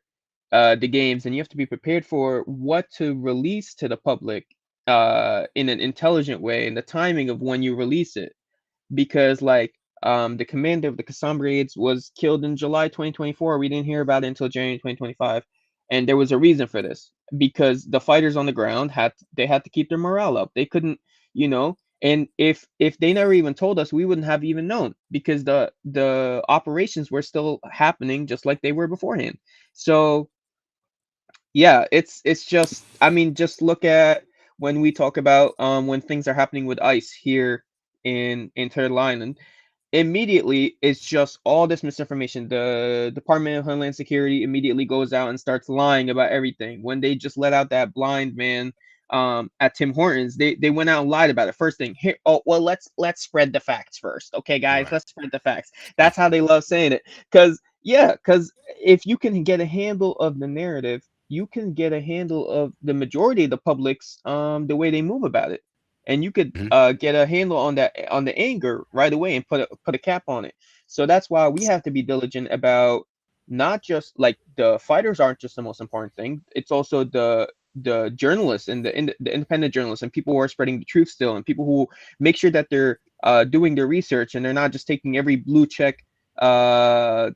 the games and you have to be prepared for what to release to the public in an intelligent way and the timing of when you release it because the commander of the Qassam raids was killed in July 2024. We didn't hear about it until January 2025, and there was a reason for this because the fighters on the ground had to keep their morale up. They couldn't, and if they never even told us, we wouldn't have even known because the operations were still happening just like they were beforehand. So yeah, it's just I mean just look at when we talk about when things are happening with ICE here in Turtle Island. Immediately it's just all this misinformation. The Department of Homeland Security immediately goes out and starts lying about everything when they just let out that blind man at Tim Hortons, they went out and lied about it. First thing, here, oh well, let's spread the facts first, okay, guys, Right. let's spread the facts. That's how they love saying it, because if you can get a handle of the narrative, you can get a handle of the majority of the public's the way they move about it, and you could Mhm. get a handle on the anger right away and put a cap on it. So that's why we have to be diligent about not just like the fighters aren't just the most important thing. It's also the journalists and the independent journalists and people who are spreading the truth still, and people who make sure that they're doing their research and they're not just taking every blue check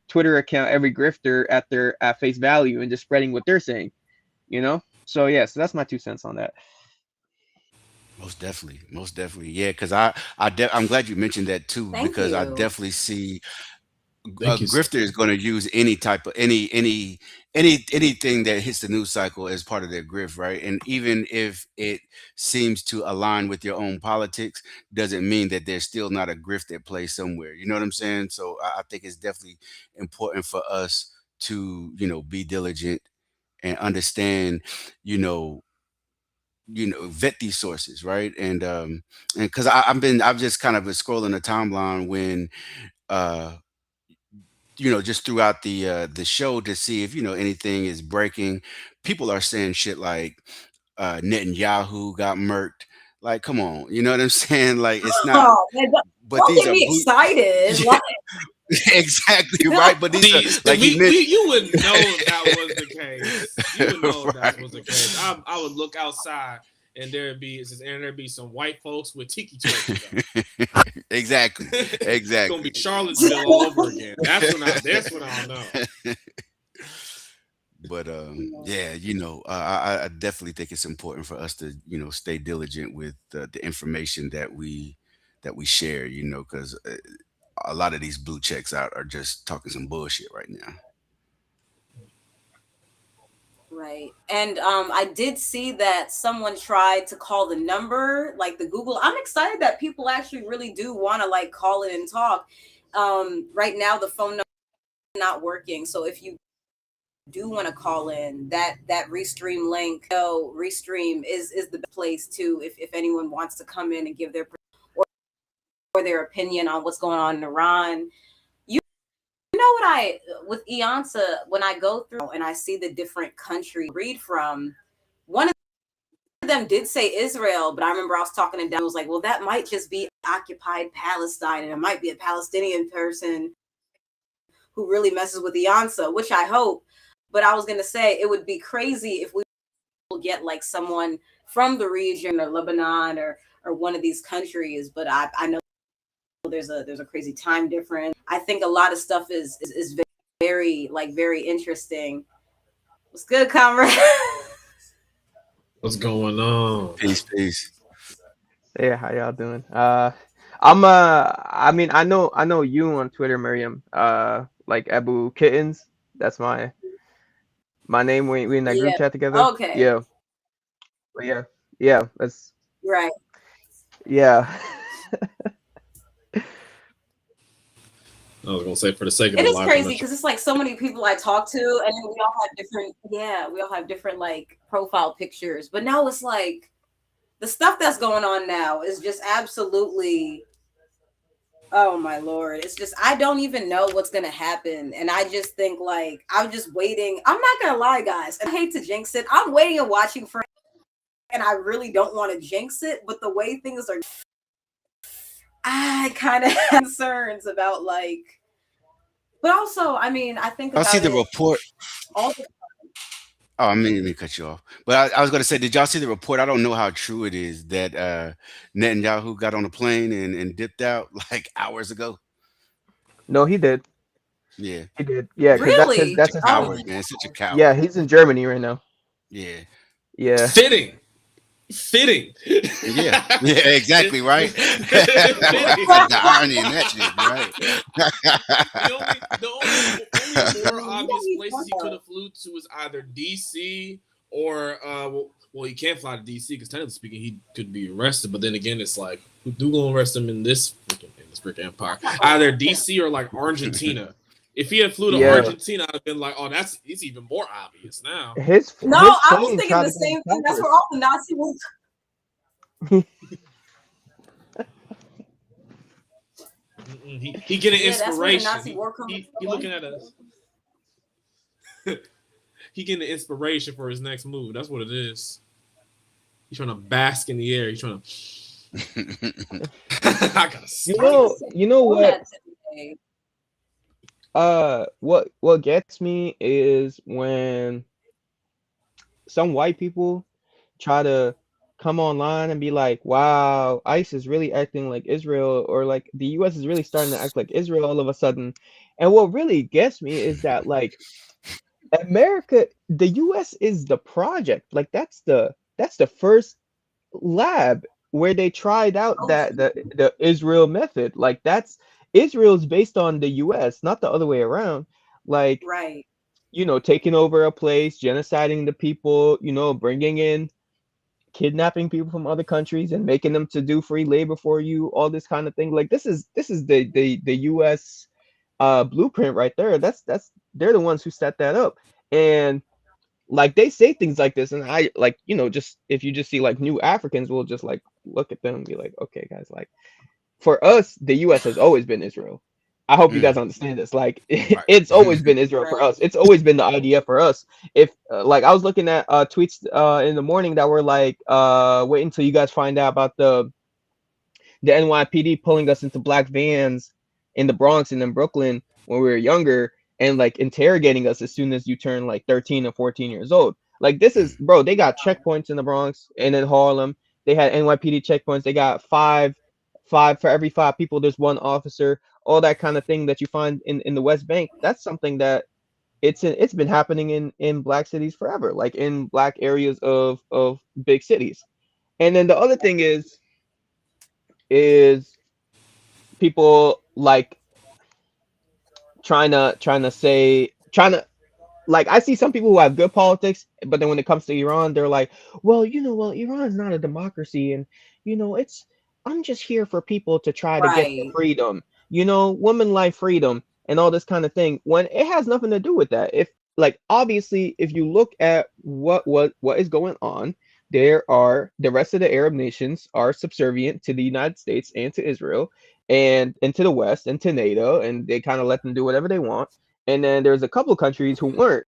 Twitter account, every grifter at face value and just spreading what they're saying, you know. So yeah, so that's my 2 cents on that. Most definitely, yeah. Because I'm glad you mentioned that too, Thank because I you. definitely see a Thank you, sir. grifter is going to use any type of anything that hits the news cycle as part of their grift, right? And even if it seems to align with your own politics, doesn't mean that there's still not a grift at play somewhere. You know what I'm saying? So I think it's definitely important for us to, be diligent and understand, you know, vet these sources, right? And because I've just kind of been scrolling the timeline when uh just throughout the show to see if anything is breaking. People are saying shit like Netanyahu got murked. Like, come on, you know what I'm saying? Like, it's not. Oh, man, But don't these get are me boot. excited. Yeah, Like, exactly no. right. But these are See, like you mentioned. you would know that was the case. You would know that was the case. I would look outside and there'd be some white folks with tiki torches up. Exactly, It's gonna be exactly. Charlottesville all over again. That's when I'll know. But yeah, I definitely think it's important for us to stay diligent with the information that we share. Because a lot of these blue checks out are just talking some bullshit right now. Right. And I did see that someone tried to call the number, like the Google. I'm excited that people actually really do want to like call in and talk. Right now the phone number is not working. So if you do want to call in, that restream link, restream is the place to, if anyone wants to come in and give their or their opinion on what's going on in Iran. You know what with Iansá, when I go through and I see the different countries read from, one of them did say Israel, but I remember I was talking to Dan, I was like, well, that might just be occupied Palestine, and it might be a Palestinian person who really messes with Iansá, which I hope. But I was gonna say it would be crazy if we get like someone from the region or Lebanon or one of these countries. But I know there's a crazy time difference. I think a lot of stuff is very very interesting. What's good, comrade? What's going on? Peace, peace. Yeah, how y'all doing? I mean, I know you on Twitter, Maryam. Like Abu Kittens. That's my name. We in that Yeah. group chat together. Okay. Yeah. But yeah. That's Right. yeah. I was gonna say, for the sake of It the is live crazy connection. because it's like so many people I talk to, and then we all have different like profile pictures. But now it's like the stuff that's going on now is just absolutely, oh my Lord. It's just, I don't even know what's gonna happen. And I just think like I'm just waiting. I'm not gonna lie, guys. I hate to jinx it. I'm waiting and watching for, and I really don't want to jinx it, but the way things are, I kind of have concerns about like, but also, I mean, I think I'll see about the it report. all the Oh, I mean, let me cut you off. But I was going to say, did y'all see the report? I don't know how true it is that Netanyahu got on a plane and dipped out like hours ago. No, he did. Yeah, He did. Yeah, because really. that's his Oh, coward, man. Such a yeah, coward. he's in Germany right now. Yeah, Yeah. Fitting. yeah, exactly, right. Fitting. The irony in that shit, right? The only more obvious he's places he could have flew to was either DC or well, he can't fly to DC because technically speaking, he could be arrested. But then again, it's like, who gonna arrest him in this freaking empire? Either DC or like Argentina. If he had flew to Yeah, Argentina, I'd have been like, oh, it's even more obvious now. No, his I was plane thinking tried the to go to same thing. That's where Cyprus. all the Nazi was. He getting Yeah, that's where the inspiration. Nazi war coming He from. looking at us. He getting the inspiration for his next move. That's what it is. He's trying to bask in the air. He's trying to. I gotta You I stop. can know, say you know on what? that today. What gets me is when some white people try to come online and be like, "Wow, ICE is really acting like Israel," or like the U.S. is really starting to act like Israel all of a sudden. And what really gets me is that like America, the U.S. is the project. Like that's the first lab where they tried out Oh, that the Israel method. Like that's Israel's based on the US, not the other way around. Like, right, taking over a place, genociding the people, bringing in kidnapping people from other countries and making them to do free labor for you, all this kind of thing. Like this is the US blueprint right there. That's they're the ones who set that up. And like they say things like this, and I like just if you just see like new Africans, we'll just like look at them and be like, okay guys, like for us the US has always been Israel. I hope you Mm, guys understand this. Like right. it's always been Israel for right, us. It's always been the idea for us. If like I was looking at tweets in the morning that were like wait until you guys find out about the NYPD pulling us into black vans in the Bronx and in Brooklyn when we were younger and like interrogating us as soon as you turn like 13 or 14 years old. Like this is Mm, bro, they got checkpoints in the Bronx and in Harlem. They had NYPD checkpoints. They got five for every five people there's one officer, all that kind of thing that you find in the West Bank. That's something that it's been happening in black cities forever, like in black areas of big cities. And then the other thing is people like trying to like I see some people who have good politics, but then when it comes to Iran, they're like, well, Iran's not a democracy, and it's I'm just here for people to try to get their right, freedom, woman life freedom and all this kind of thing. When it has nothing to do with that. If like obviously, if you look at what is going on, the rest of the Arab nations are subservient to the United States and to Israel and to the West and to NATO, and they kind of let them do whatever they want. And then there's a couple of countries who weren't,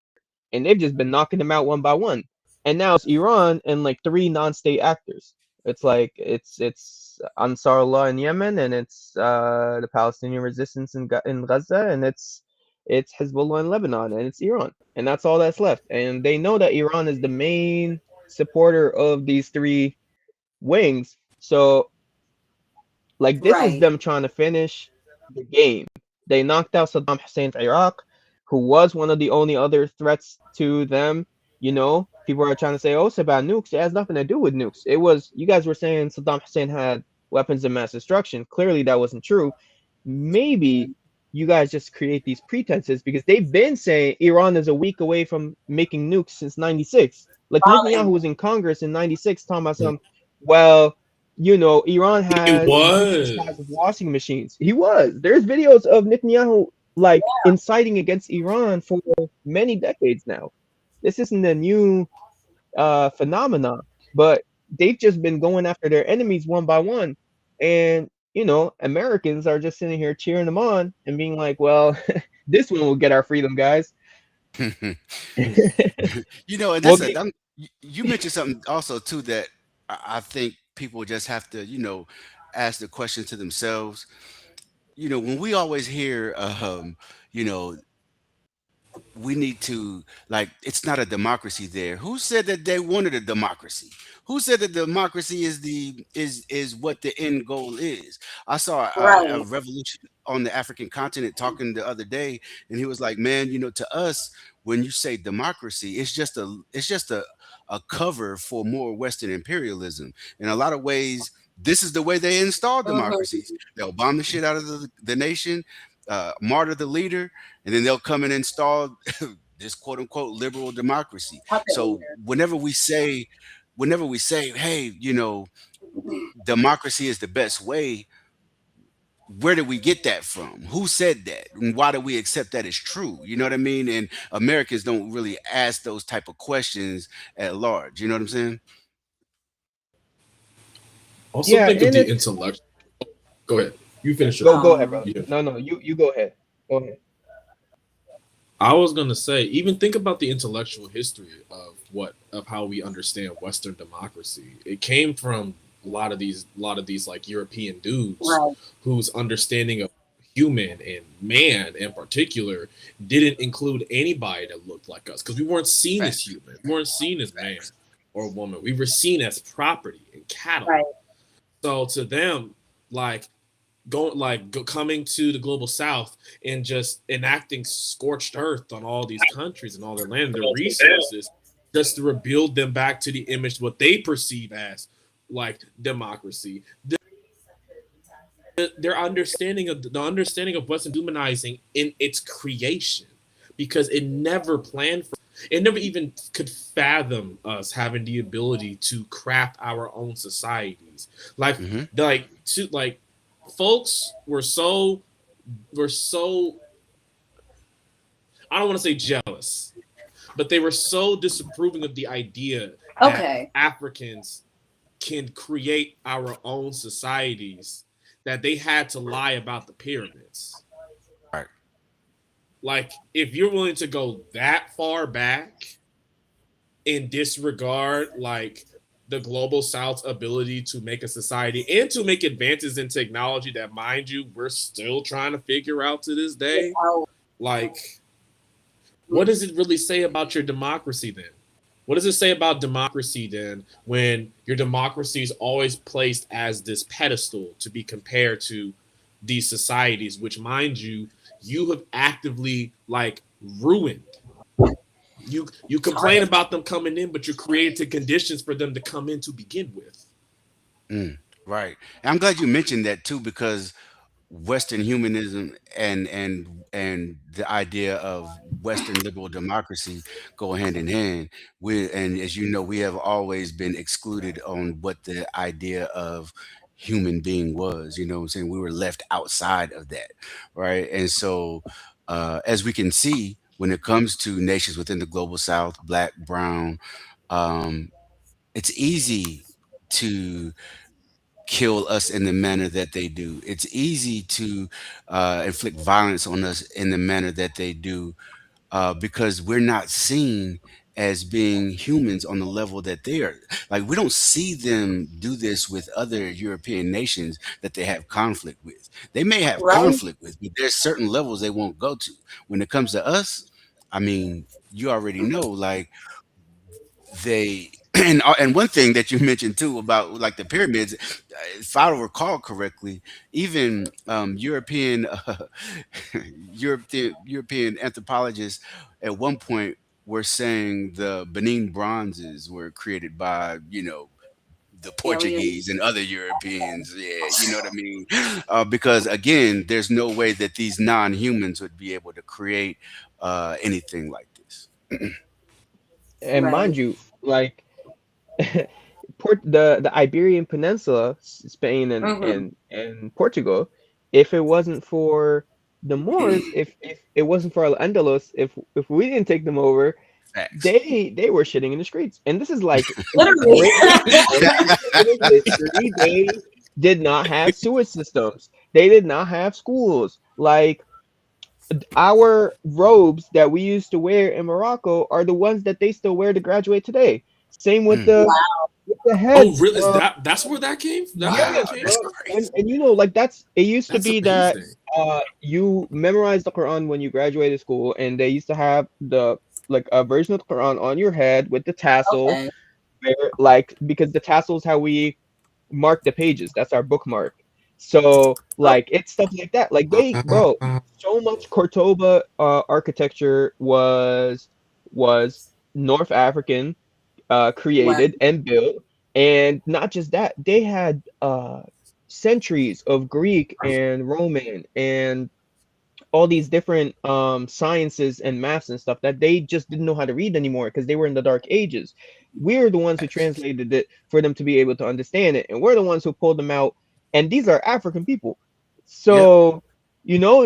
and they've just been knocking them out one by one. And now it's Iran and like three non-state actors. It's like it's Ansarullah in Yemen, and it's the Palestinian resistance in Gaza, and it's Hezbollah in Lebanon, and it's Iran, and that's all that's left. And they know that Iran is the main supporter of these three wings. So like this is right, them trying to finish the game. They knocked out Saddam Hussein's Iraq, who was one of the only other threats to them. People are trying to say, "Oh, it's about nukes." It has nothing to do with nukes. It was you guys were saying Saddam Hussein had weapons of mass destruction. Clearly, that wasn't true. Maybe you guys just create these pretenses because they've been saying Iran is a week away from making nukes since '96. Like Netanyahu Falling. was in Congress in '96 talking about some. Well, Iran It has nukes the size was. of washing machines. He was. There's videos of Netanyahu like inciting against Iran for many decades now. This isn't a new phenomenon, but they've just been going after their enemies one by one. And, Americans are just sitting here cheering them on and being like, well, this one will get our freedom, guys. mm. And We'll that's get, you mentioned something also too that I think people just have to, ask the question to themselves. When we always hear, you know, we need to like it's not a democracy there. Who said that they wanted a democracy? Who said that democracy is what the end goal is? I saw a Right. revolution on the African continent talking the other day, and he was like, man, to us, when you say democracy, it's just a cover for more Western imperialism. In a lot of ways, this is the way they install democracies. Mm-hmm. They'll bomb the shit out of the nation, martyr the leader, and then they'll come and install this quote unquote liberal democracy. Puppet So leader. whenever we say, hey, democracy is the best way, where did we get that from? Who said that? And why do we accept that as true? You know what I mean? And Americans don't really ask those type of questions at large. You know what I'm saying? Also, Yeah, think of and the it's intellectual. Go ahead. You finish your go thought. ahead, Um, brother. You No, no, you go ahead. Go ahead. I was gonna say, even think about the intellectual history of how we understand Western democracy. It came from a lot of these like European dudes right. whose understanding of human and man in particular didn't include anybody that looked like us because we weren't seen as Facts. human. We weren't seen as man Facts. or woman. We were seen as property and cattle. Right. So to them, like coming to the global south and just enacting scorched earth on all these countries and all their land and their resources just to rebuild them back to the image what they perceive as like democracy. Their understanding of Western humanizing in its creation because it never planned for it never even could fathom us having the ability to craft our own societies like Hmm. like folks were so I don't want to say jealous, but they were so disapproving of the idea that Okay. Africans can create our own societies that they had to lie about the pyramids. Right. Like, if you're willing to go that far back and disregard like the global south's ability to make a society and to make advances in technology that, mind you, we're still trying to figure out to this day, Oh, like, what does it really say about your democracy then? What does it say about democracy then when your democracy is always placed as this pedestal to be compared to these societies, which, mind you, you have actively like ruined? You complain about them coming in, but you created conditions for them to come in to begin with. Mm, right. And I'm glad you mentioned that too, because Western humanism and the idea of Western liberal democracy go hand in hand. And as you know, we have always been excluded on what the idea of human being was. You know what I'm saying? We were left outside of that, right? And so, as we can see, when it comes to nations within the global South, black, brown, um, it's easy to kill us in the manner that they do. It's easy to inflict violence on us in the manner that they do because we're not seen as being humans on the level that they are. Like, we don't see them do this with other European nations that they have conflict with. They may have right. conflict with, but there's certain levels they won't go to. When it comes to us, I mean, you already know, like, they and one thing that you mentioned too about like the pyramids, if I recall correctly, even European European anthropologists at one point were saying the Benin bronzes were created by, you know, the Portuguese Aliens. and other Europeans. Yeah, you know what I mean? Because again, there's no way that these non-humans would be able to create anything like this. And Right. mind you, like the Iberian Peninsula, Spain Mm-hmm. and Portugal, if it wasn't for the Moors, if it wasn't for Al Andalus, if we didn't take them over, Facts. they were shitting in the streets. And this is like Literally. way early in history. They did not have sewage systems. They did not have schools. Like our robes that we used to wear in Morocco are the ones that they still wear to graduate today. Same Mm. with the Oh, heads. really? Is that's where that came? That's where Yeah, that Wow, came that's bro. from? crazy. And you know, like that's it used to That's be that amazing. you memorized the Quran when you graduated school, and they used to have the like a version of the Quran on your head with the tassel, Okay. where like because the tassel is how we mark the pages. That's our bookmark. So Oh, like it's stuff like that. Like they, bro, Uh, so much Cordoba architecture was North African wow. created and built. And not just that, they had centuries of Greek and Roman and all these different sciences and maths and stuff that they just didn't know how to read anymore because they were in the dark ages. We're the ones who Facts. translated it for them to be able to understand it, and we're the ones who pulled them out. And these are African people. Yep. So,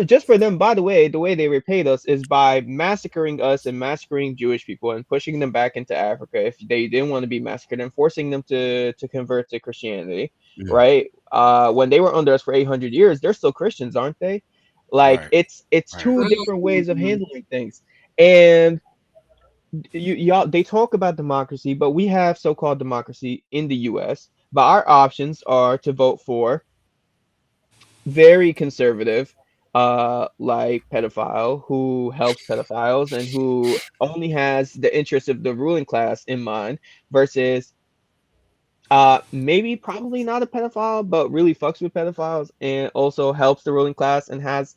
just for them, by the way they repaid us is by massacring us and massacring Jewish people and pushing them back into Africa if they didn't want to be massacred and forcing them to convert to Christianity, Mhm. right? When they were under us for 800 years, they're still Christians, aren't they? Like Right. it's Right. two different ways of handling things. And y'all they talk about democracy, but we have so-called democracy in the US, but our options are to vote for very conservative, like pedophile who helps pedophiles and who only has the interest of the ruling class in mind, versus maybe probably not a pedophile, but really fucks with pedophiles and also helps the ruling class and has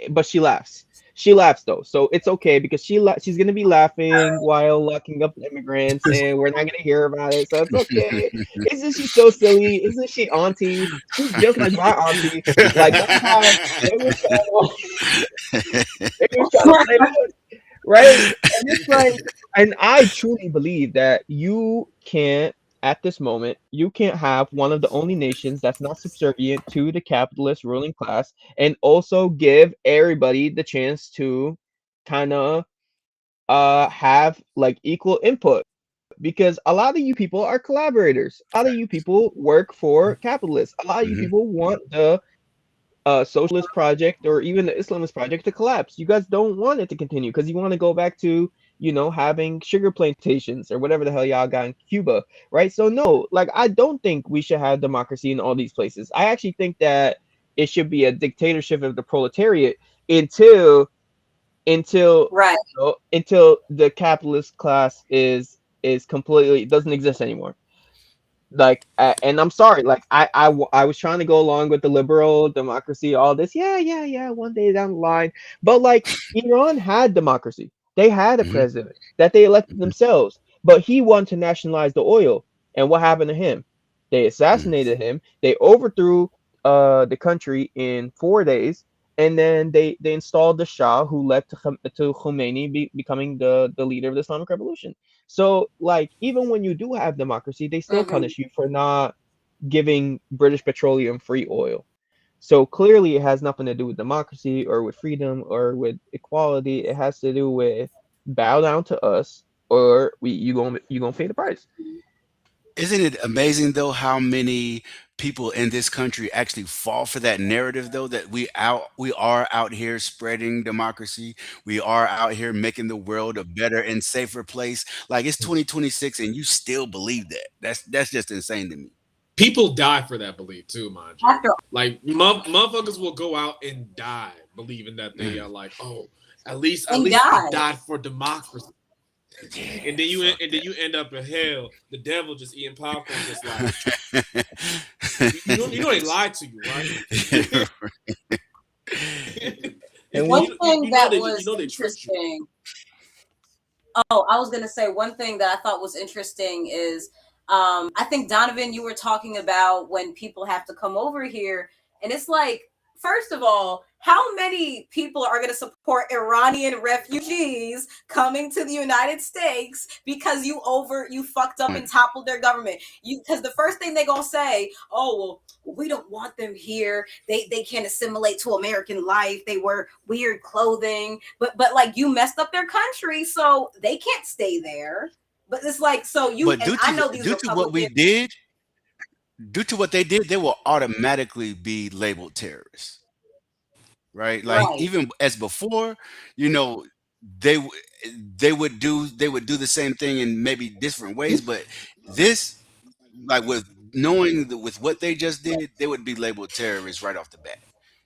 but she laughs. She laughs though, so it's okay because she's gonna be laughing while locking up immigrants, and we're not gonna hear about it, so it's okay. Isn't she so silly? Isn't she auntie? She's just like my auntie. Like that's why they was trying to play us, right? And it's like, and I truly believe that you can't, at this moment, you can't have one of the only nations that's not subservient to the capitalist ruling class and also give everybody the chance to kind of have like equal input, because a lot of you people are collaborators. A lot of you people work for capitalists. A lot of you Mhm. people want the socialist project or even the Islamist project to collapse. You guys don't want it to continue because you want to go back to, having sugar plantations or whatever the hell y'all got in Cuba, right? So no, like I don't think we should have democracy in all these places. I actually think that it should be a dictatorship of the proletariat until until Right. until the capitalist class is completely doesn't exist anymore. Like and I'm sorry, like I was trying to go along with the liberal democracy, all this, yeah, one day down the line, but like Iran had democracy. They had a Mhm. president that they elected Mhm. themselves, but he wanted to nationalize the oil. And what happened to him? They Mhm. assassinated him. They overthrew the country in 4 days, and then they installed the Shah, who led to Khomeini becoming the leader of the Islamic Revolution. So, like, even when you do have democracy, they still Hmm. punish you for not giving British Petroleum free oil. So clearly, it has nothing to do with democracy or with freedom or with equality. It has to do with bow down to us, or you gonna pay the price. Isn't it amazing though how many people in this country actually fall for that narrative though, that we are out here spreading democracy. We are out here making the world a better and safer place. Like it's 2026 and you still believe that. That's just insane to me. People die for that belief too, mind you. After Like motherfuckers will go out and die believing that they are Mm. like, oh, at and least I died. died for democracy. And Yeah, then fuck you end up in hell. The devil just eating popcorn, just like you know they that. lied to you, right? And One we thing that You was know they tricked you. interesting. Oh, I was gonna say one thing that I thought was interesting is I think Donovan, you were talking about when people have to come over here, and it's like, first of all, how many people are gonna support Iranian refugees coming to the United States because you fucked up and toppled their government? You because the first thing they gonna say, oh well, we don't want them here. They can't assimilate to American life. They wear weird clothing, but like you messed up their country, so they can't stay there. But it's like so you But and I know these due to what we Republicans, did, due to what they did, they will automatically be labeled terrorists, right? Like right, even as before, you know, they w- they would do the same thing in maybe different ways, but this, like with knowing with what they just did, they would be labeled terrorists right off the bat.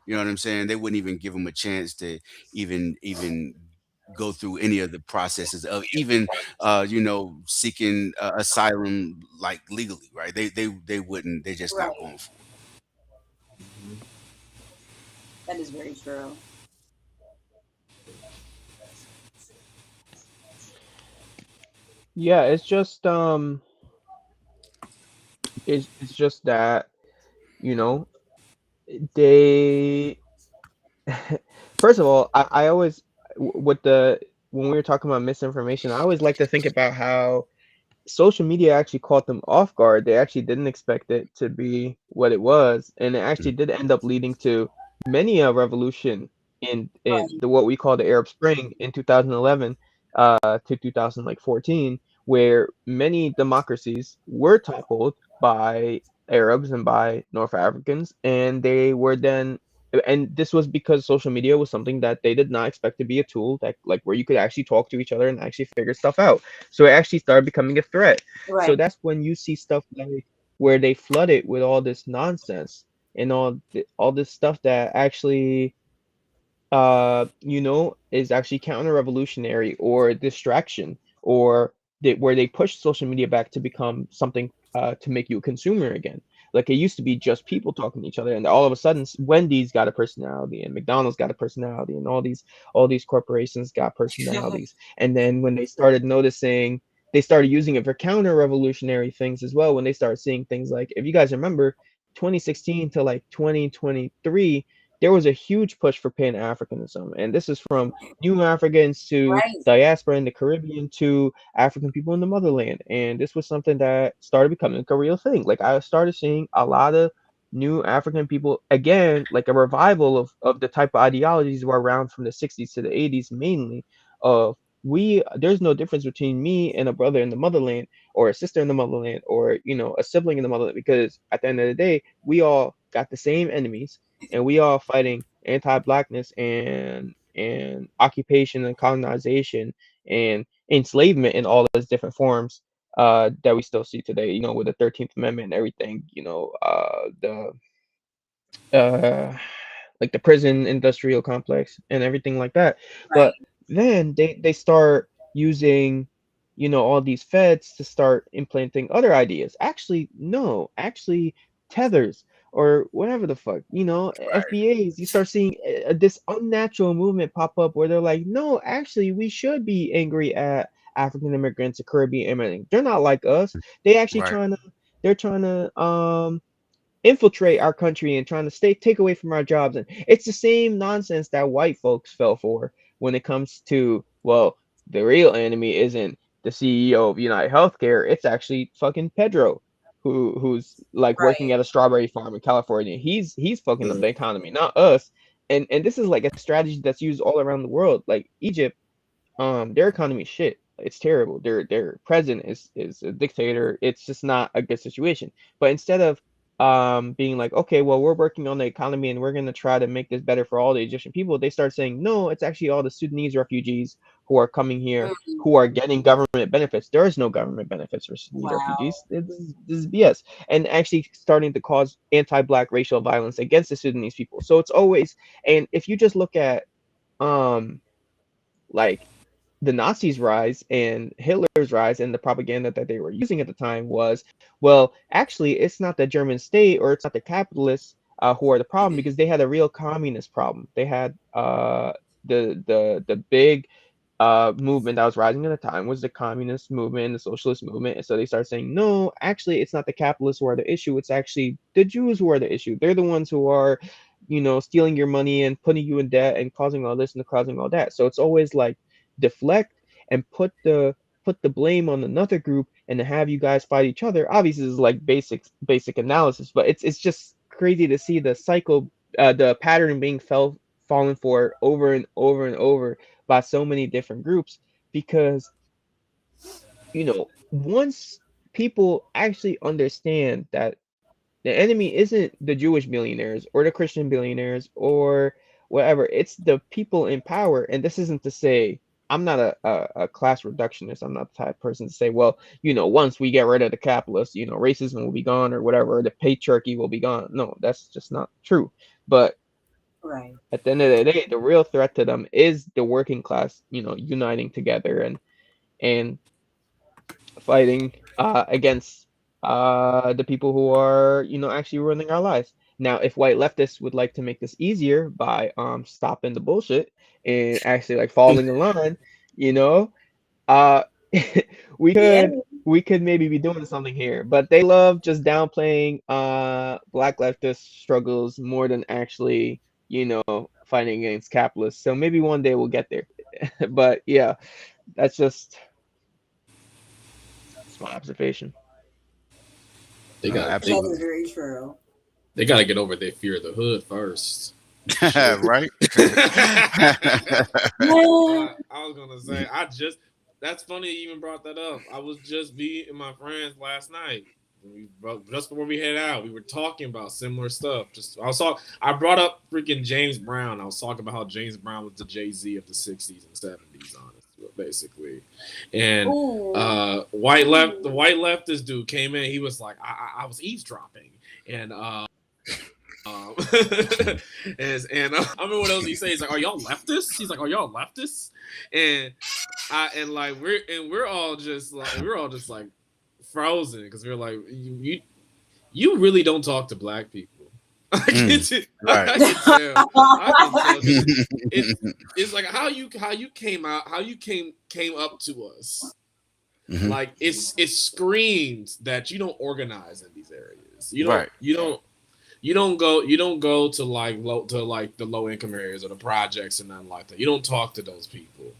You know what I'm saying? They wouldn't even give them a chance to even go through any of the processes of even seeking asylum like legally, right? They wouldn't. They're just not right. going for it. That is very true. yeah, it's just that, you know, they first of all, I always with the when we were talking about misinformation, I always like to think about how social media actually caught them off guard. They actually didn't expect it to be what it was, and it actually did end up leading to many a revolution in Right. the what we call the Arab Spring in 2011 to 2014, where many democracies were toppled by Arabs and by North Africans, and they were then. And this was because social media was something that they did not expect to be a tool that like where you could actually talk to each other and actually figure stuff out. So it actually started becoming a threat. So Right. that's when you see stuff like where they flood it with all this nonsense and all this stuff that actually is actually counter-revolutionary or distraction, or where they push social media back to become something to make you a consumer again. Like it used to be just people talking to each other, and all of a sudden Wendy's got a personality, and McDonald's got a personality, and all these corporations got personalities. And then when they started noticing, they started using it for counter-revolutionary things as well. When they started seeing things like, if you guys remember, 2016 to like 2023, there was a huge push for Pan-Africanism, and this is from new Africans to Right. diaspora in the Caribbean to African people in the motherland. And this was something that started becoming a real thing. Like I started seeing a lot of new African people again, like a revival of the type of ideologies were around from the 60s to the 80s mainly. Of there's no difference between me and a brother in the motherland or a sister in the motherland or a sibling in the motherland, because at the end of the day we all got the same enemies, and we all fighting anti-blackness and occupation and colonization and enslavement in all those different forms that we still see today, with the 13th Amendment and everything, the uh like the prison industrial complex and everything like that. Right. But then they start using, all these feds to start implanting other ideas. Actually, no, actually tethers or whatever the fuck, FBAs. You start seeing this unnatural movement pop up where they're like, no, actually, we should be angry at African immigrants or Caribbean immigrants. They're not like us. They actually Right. trying to infiltrate our country and trying to take away from our jobs. And it's the same nonsense that white folks fell for when it comes to, well, the real enemy isn't the CEO of United Healthcare. It's actually fucking Pedro, who's like working Right. at a strawberry farm in California. He's fucking up Mm. the economy, not us. And this is like a strategy that's used all around the world. Like Egypt, their economy is shit. It's terrible. Their president is a dictator. It's just not a good situation. But instead of being like, okay, well, we're working on the economy and we're gonna try to make this better for all the Egyptian people, they start saying, no, it's actually all the Sudanese refugees who are coming here Mm. who are getting government benefits. There is no government benefits for Sudanese Wow. refugees. This is BS. And actually starting to cause anti-black racial violence against the Sudanese people. So it's always, and if you just look at um like the Nazis' rise and Hitler's rise and the propaganda that they were using at the time was, well, actually, it's not the German state or it's not the capitalists who are the problem, because they had a real communist problem. They had the big movement that was rising at the time was the communist movement and the socialist movement. And so they started saying, no, actually, it's not the capitalists who are the issue. It's actually the Jews who are the issue. They're the ones who are, stealing your money and putting you in debt and causing all this and causing all that. So it's always like deflect and put the blame on another group and to have you guys fight each other. Obviously, this is like basic analysis, but it's just crazy to see the cycle, the pattern being fallen for over and over and over by so many different groups, because once people actually understand that the enemy isn't the Jewish billionaires or the Christian billionaires or whatever, it's the people in power. And this isn't to say, I'm not a class reductionist. I'm not the type of person to say, well, once we get rid of the capitalists, racism will be gone or whatever, or the patriarchy will be gone. No, that's just not true. But Right. at the end of the day, the real threat to them is the working class, uniting together and fighting against the people who are, actually ruining our lives. Now, if white leftists would like to make this easier by stopping the bullshit and actually like falling in line, you know, uh, we Yeah. could maybe be doing something here. But they love just downplaying black leftist struggles more than actually, fighting against capitalists. So maybe one day we'll get there. But yeah, that's my observation. They got That Absolutely. is very true. they got to get over their fear of the hood first. Shit. Right? Man, I was gonna say I just that's funny you even brought that up. I was just meeting my friends last night. Just before we head out, we were talking about similar stuff. I brought up freaking James Brown. I was talking about how James Brown was the Jay-Z of the '60s and '70s, honestly, basically. And ooh, the white leftist dude came in. He was like, I was eavesdropping, and I remember what else he said. He's like, "Are y'all leftists?" He's like, "Are y'all leftists?" And we're all just like frozen because we're like, you really don't talk to black people. I Mm, can, right. I can tell. I can tell. It's like how you came out, how you came up to us. Hmm. Like it screams that you don't organize in these areas. Right. You don't go to like the low income areas or the projects and nothing like that. You don't talk to those people.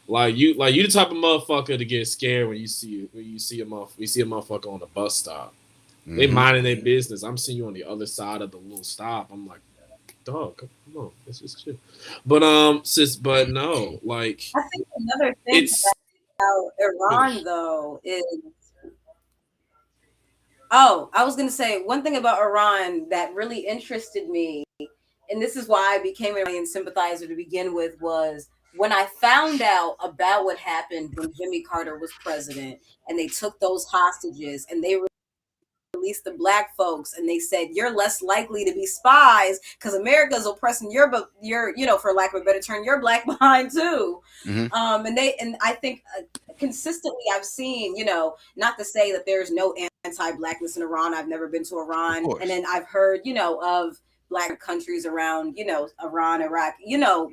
Like you the type of motherfucker to get scared when you see a motherfucker on the bus stop. They Hmm. minding their business. I'm seeing you on the other side of the little stop. I'm like, dog, come on, let's just chill. But no, like I think another thing it's about Iran finish. though is oh, I was gonna say one thing about Iran that really interested me, and this is why I became an Iranian sympathizer to begin with, was when I found out about what happened when Jimmy Carter was president and they took those hostages and they released the black folks and they said you're less likely to be spies because America's oppressing your for lack of a better term your black behind too. Hmm. And I think consistently I've seen, not to say that there's no anti-blackness in Iran. I've never been to Of Iran, and course. then I've heard, of black countries around, Iran, Iraq,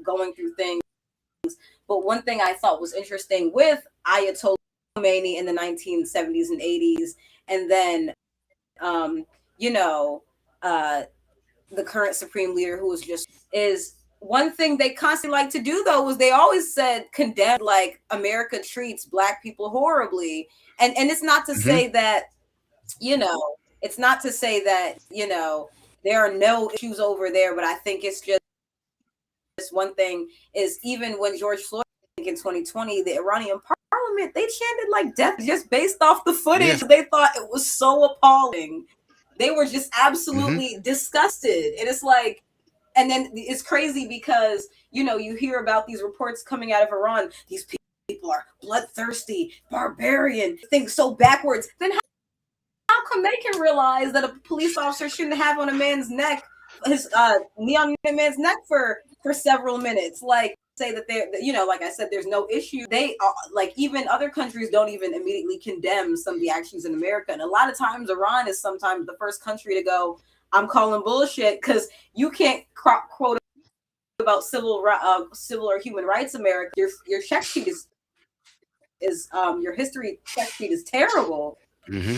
going through things. But one thing I thought was interesting with Ayatollah Khomeini in the 1970s and 80s, and then um, you know, uh, the current supreme leader who was just is one thing they constantly like to do though was they always said condemn like America treats black people horribly. And it's not to Hmm. say that, it's not to say that, there are no issues over there, but I think it's just one thing is even when George Floyd in 2020, the Iranian parliament, they chanted like death just based off the Yeah. footage. They thought it was so appalling. They were just Hmm. absolutely disgusted. And it's like, and then it's crazy because, you hear about these reports coming out of Iran. These people are bloodthirsty, barbarian, think so backwards. Then how come they can realize that a police officer shouldn't have on a man's neck, his knee on a man's neck for several minutes? Like say that they're, like I said, there's no issue. They are, like, even other countries don't even immediately condemn some of the actions in America, and a lot of times Iran is sometimes the first country to go, I'm calling bullshit, because you can't quote about civil or human rights America. Your check sheet is your history check sheet is terrible. Hmm.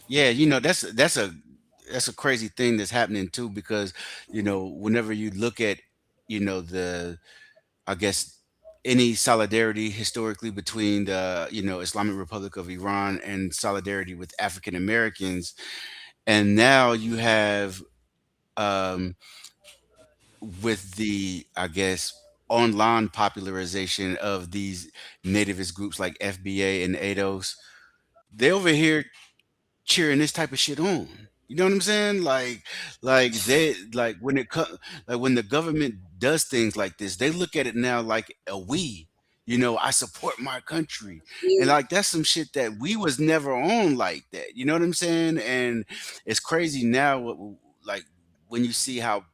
Yeah, that's a crazy thing that's happening too because whenever you look at the I guess any solidarity historically between the Islamic Republic of Iran and solidarity with African Americans, and now you have um, with the I guess online popularization of these nativist groups like FBA and ADOS, they over here cheering this type of shit on. You know what I'm saying? Like they like when it comes like when the government does things like this, they look at it now like a we. I support my country, and You like that's some shit that we was never on like that. You know what I'm saying? And it's crazy now, like when you see how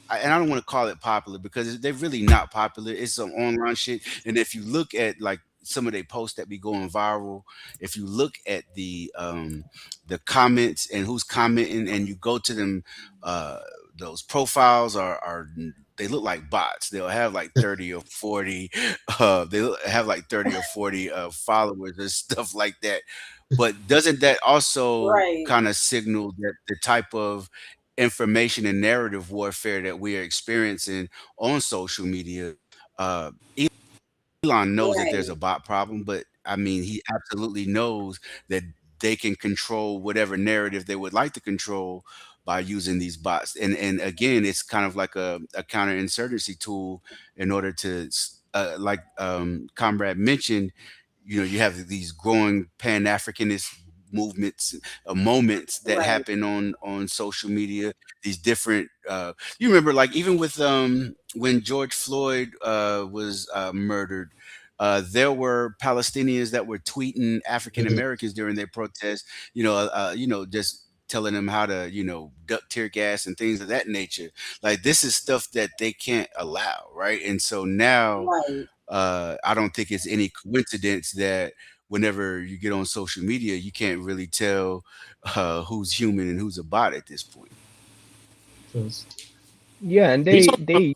and I don't want to call it popular because they're really not popular. It's some online shit. And if you look at like some of their posts that be going viral, if you look at the comments and who's commenting, and you go to them, uh, those profiles are they look like bots. They'll have like 30 or 40, have like 30 or 40 followers and stuff like that. But doesn't that also right, kind of signal that the type of information and narrative warfare that we are experiencing on social media? Uh, Elon knows that there's a right. bot problem, but I mean, he absolutely knows that they can control whatever narrative they would like to control by using these bots. And again, it's kind of like a counterinsurgency tool in order to like comrade mentioned, you have these growing pan-Africanist movements, moments that Right. happen on social media, these different you remember, like, even with when George Floyd was murdered, there were Palestinians that were tweeting African Mhm. Americans during their protest, just telling them how to, duck tear gas and things of that nature. Like, this is stuff that they can't allow, right? And so now, Right. I don't think it's any coincidence that whenever you get on social media, you can't really tell who's human and who's a bot at this point. 'Cause- Yeah, and Are you they talking about? they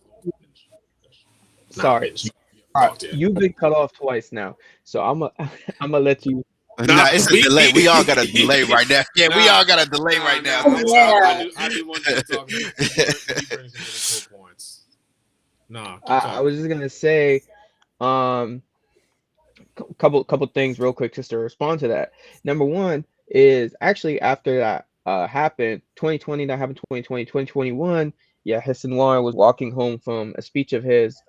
Nah, sorry. Vince, you All right, talked yet. you've been cut off twice now, so I'm a I'm gonna let you. Nah, Nah, it's a we. delay. We all got a delay right now. Yeah, we Nah, all got a delay right now. nah. So it's all Yeah. good. I do want you to talk. He brings some really cool points. Nah, keep I talking. was just gonna say, um, couple things real quick just to respond to that. Number one is actually after that happened, 2020, that happened 2020, 2021. Yeah, Hassan was walking home from a speech of his,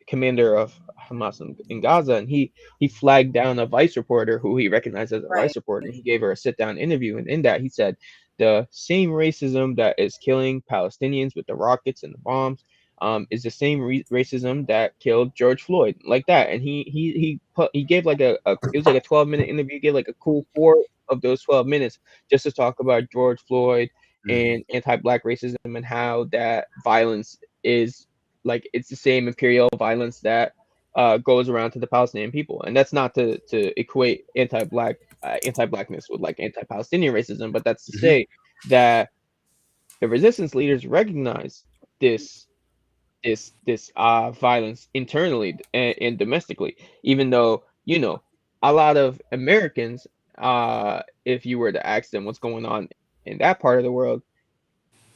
commander of Hamas in Gaza, and he flagged down a Vice reporter who he recognized as a Right. Vice reporter. And he gave her a sit down interview, and in that he said the same racism that is killing Palestinians with the rockets and the bombs, is the same racism that killed George Floyd, like that. And he gave like it was like a 12-minute interview. He gave like a cool 4 of those 12 minutes just to talk about George Floyd Mhm. and anti-black racism, and how that violence is like it's the same imperial violence that goes around to the Palestinian people. And that's not to equate anti-blackness with like anti-Palestinian racism, but that's to Mhm. say that the resistance leaders recognize this this violence internally and domestically, even though a lot of Americans, if you were to ask them what's going on in that part of the world,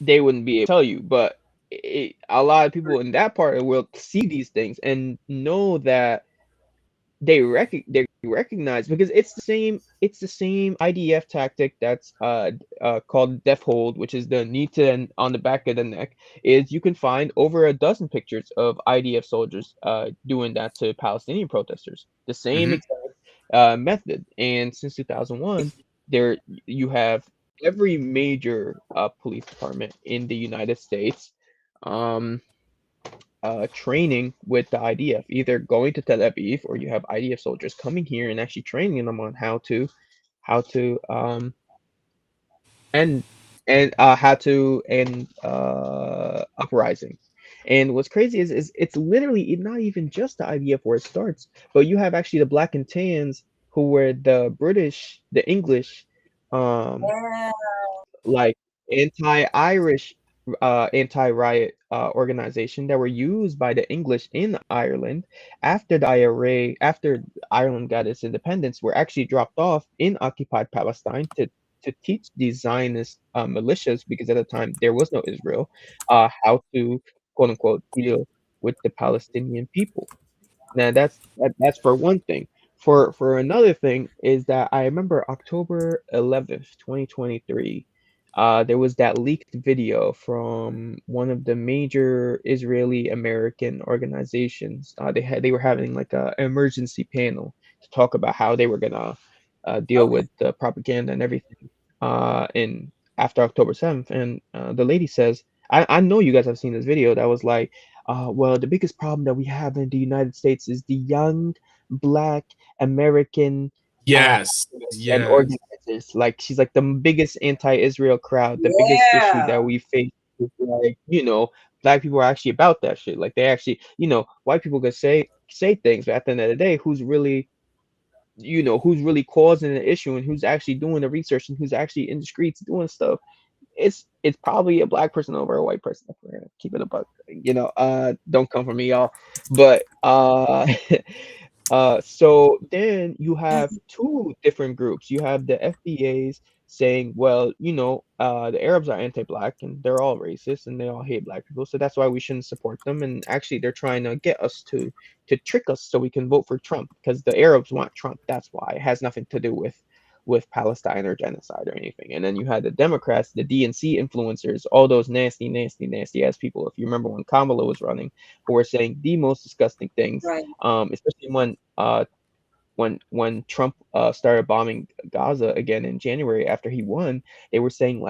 they wouldn't be able to tell you. But a lot of people in that part of the world see these things and know that they recognize, because it's the same IDF tactic that's called death hold, which is the knee to on the back of the neck. Is you can find over a dozen pictures of IDF soldiers doing that to Palestinian protesters, the same Mhm. exact method. And since 2001, there you have every major police department in the United States um training with the IDF, either going to Tel Aviv, or you have IDF soldiers coming here and actually training them on how to and how to end uprising. And what's crazy is it's literally not even just the IDF where it starts, but you have actually the black and tans who were the British, the English, um Yeah. like anti-Irish, anti-riot organization that were used by the English in Ireland after the IRA, after Ireland got its independence, were actually dropped off in occupied Palestine to teach these Zionist militias, because at the time there was no Israel, how to quote unquote deal with the Palestinian people. Now that's for one thing. For another thing is that I remember October 11th, 2023. There was that leaked video from one of the major Israeli American organizations. They were having like a emergency panel to talk about how they were gonna deal Okay. with the propaganda and everything. In after October 7th, and the lady says, I know you guys have seen this video that was like, well, the biggest problem that we have in the United States is the young black American Yes, activists and yes. organizers. Like, she's like the biggest anti-Israel crowd. The biggest issue Yeah. that we face is like, black people are actually about that shit. Like, they actually, white people could say things, but at the end of the day, who's really causing the issue, and who's actually doing the research, and who's actually in the streets doing stuff? It's probably a black person over a white person, if we're gonna keep it a buck. Don't come for me, y'all. But so then you have two different groups. You have the FBAs saying, well, the Arabs are anti-black and they're all racist and they all hate black people, so that's why we shouldn't support them. And actually, they're trying to get us to trick us so we can vote for Trump, because the Arabs want Trump. That's why. It has nothing to do with with Palestine or genocide or anything. And then you had the Democrats, the DNC influencers, all those nasty, nasty, nasty ass people. If you remember when Kamala was running, who were saying the most disgusting things, Right. especially when Trump started bombing Gaza again in January after he won, they were saying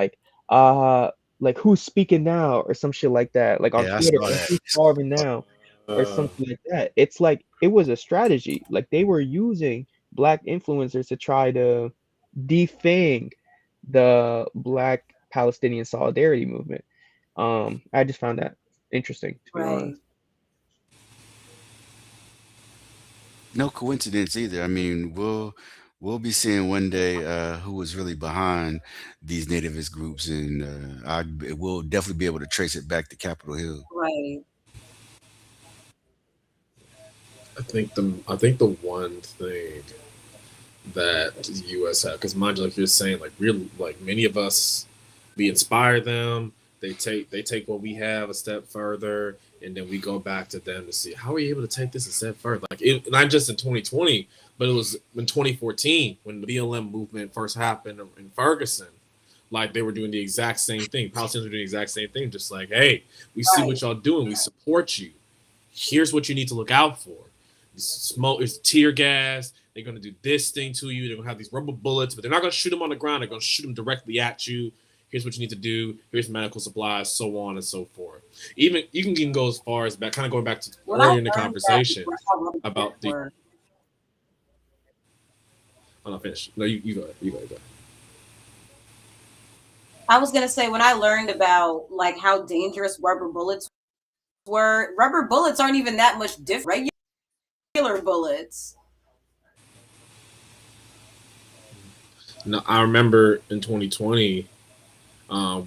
uh like who's speaking now or some shit like that, like on Yeah, I Twitter, saw or that. who's starving now or Uh, something like that. It's like it was a strategy. Like they were using black influencers to try to defang the Black Palestinian solidarity movement. I just found that interesting, to be Right. honest. No coincidence either. I mean, we'll be seeing one day who was really behind these nativist groups, and we'll definitely be able to trace it back to Capitol Hill. Right. I think the one thing that the U.S. have, because mind you, like you're saying, like real, like many of us, we inspire them. They take what we have a step further, and then we go back to them to see how are we able to take this a step further. Like not just in 2020, but it was in 2014 when the BLM movement first happened in Ferguson. Like they were doing the exact same thing. Palestinians were doing the exact same thing. Just like, hey, we see Right. what y'all doing. We support you. Here's what you need to look out for. Smoke is tear gas. They're going to do this thing to you. They're going to have these rubber bullets, but they're not going to shoot them on the ground. They're going to shoot them directly at you. Here's what you need to do. Here's medical supplies, so on and so forth. Even you can even go as far as back, kind of going back to What I earlier in the learned that conversation people how rubber about bullets the. were. I'm not finished. No, you go ahead. You go ahead. I was gonna say when I learned about like how dangerous rubber bullets were, rubber bullets aren't even that much different. Regular bullets. No, I remember in 2020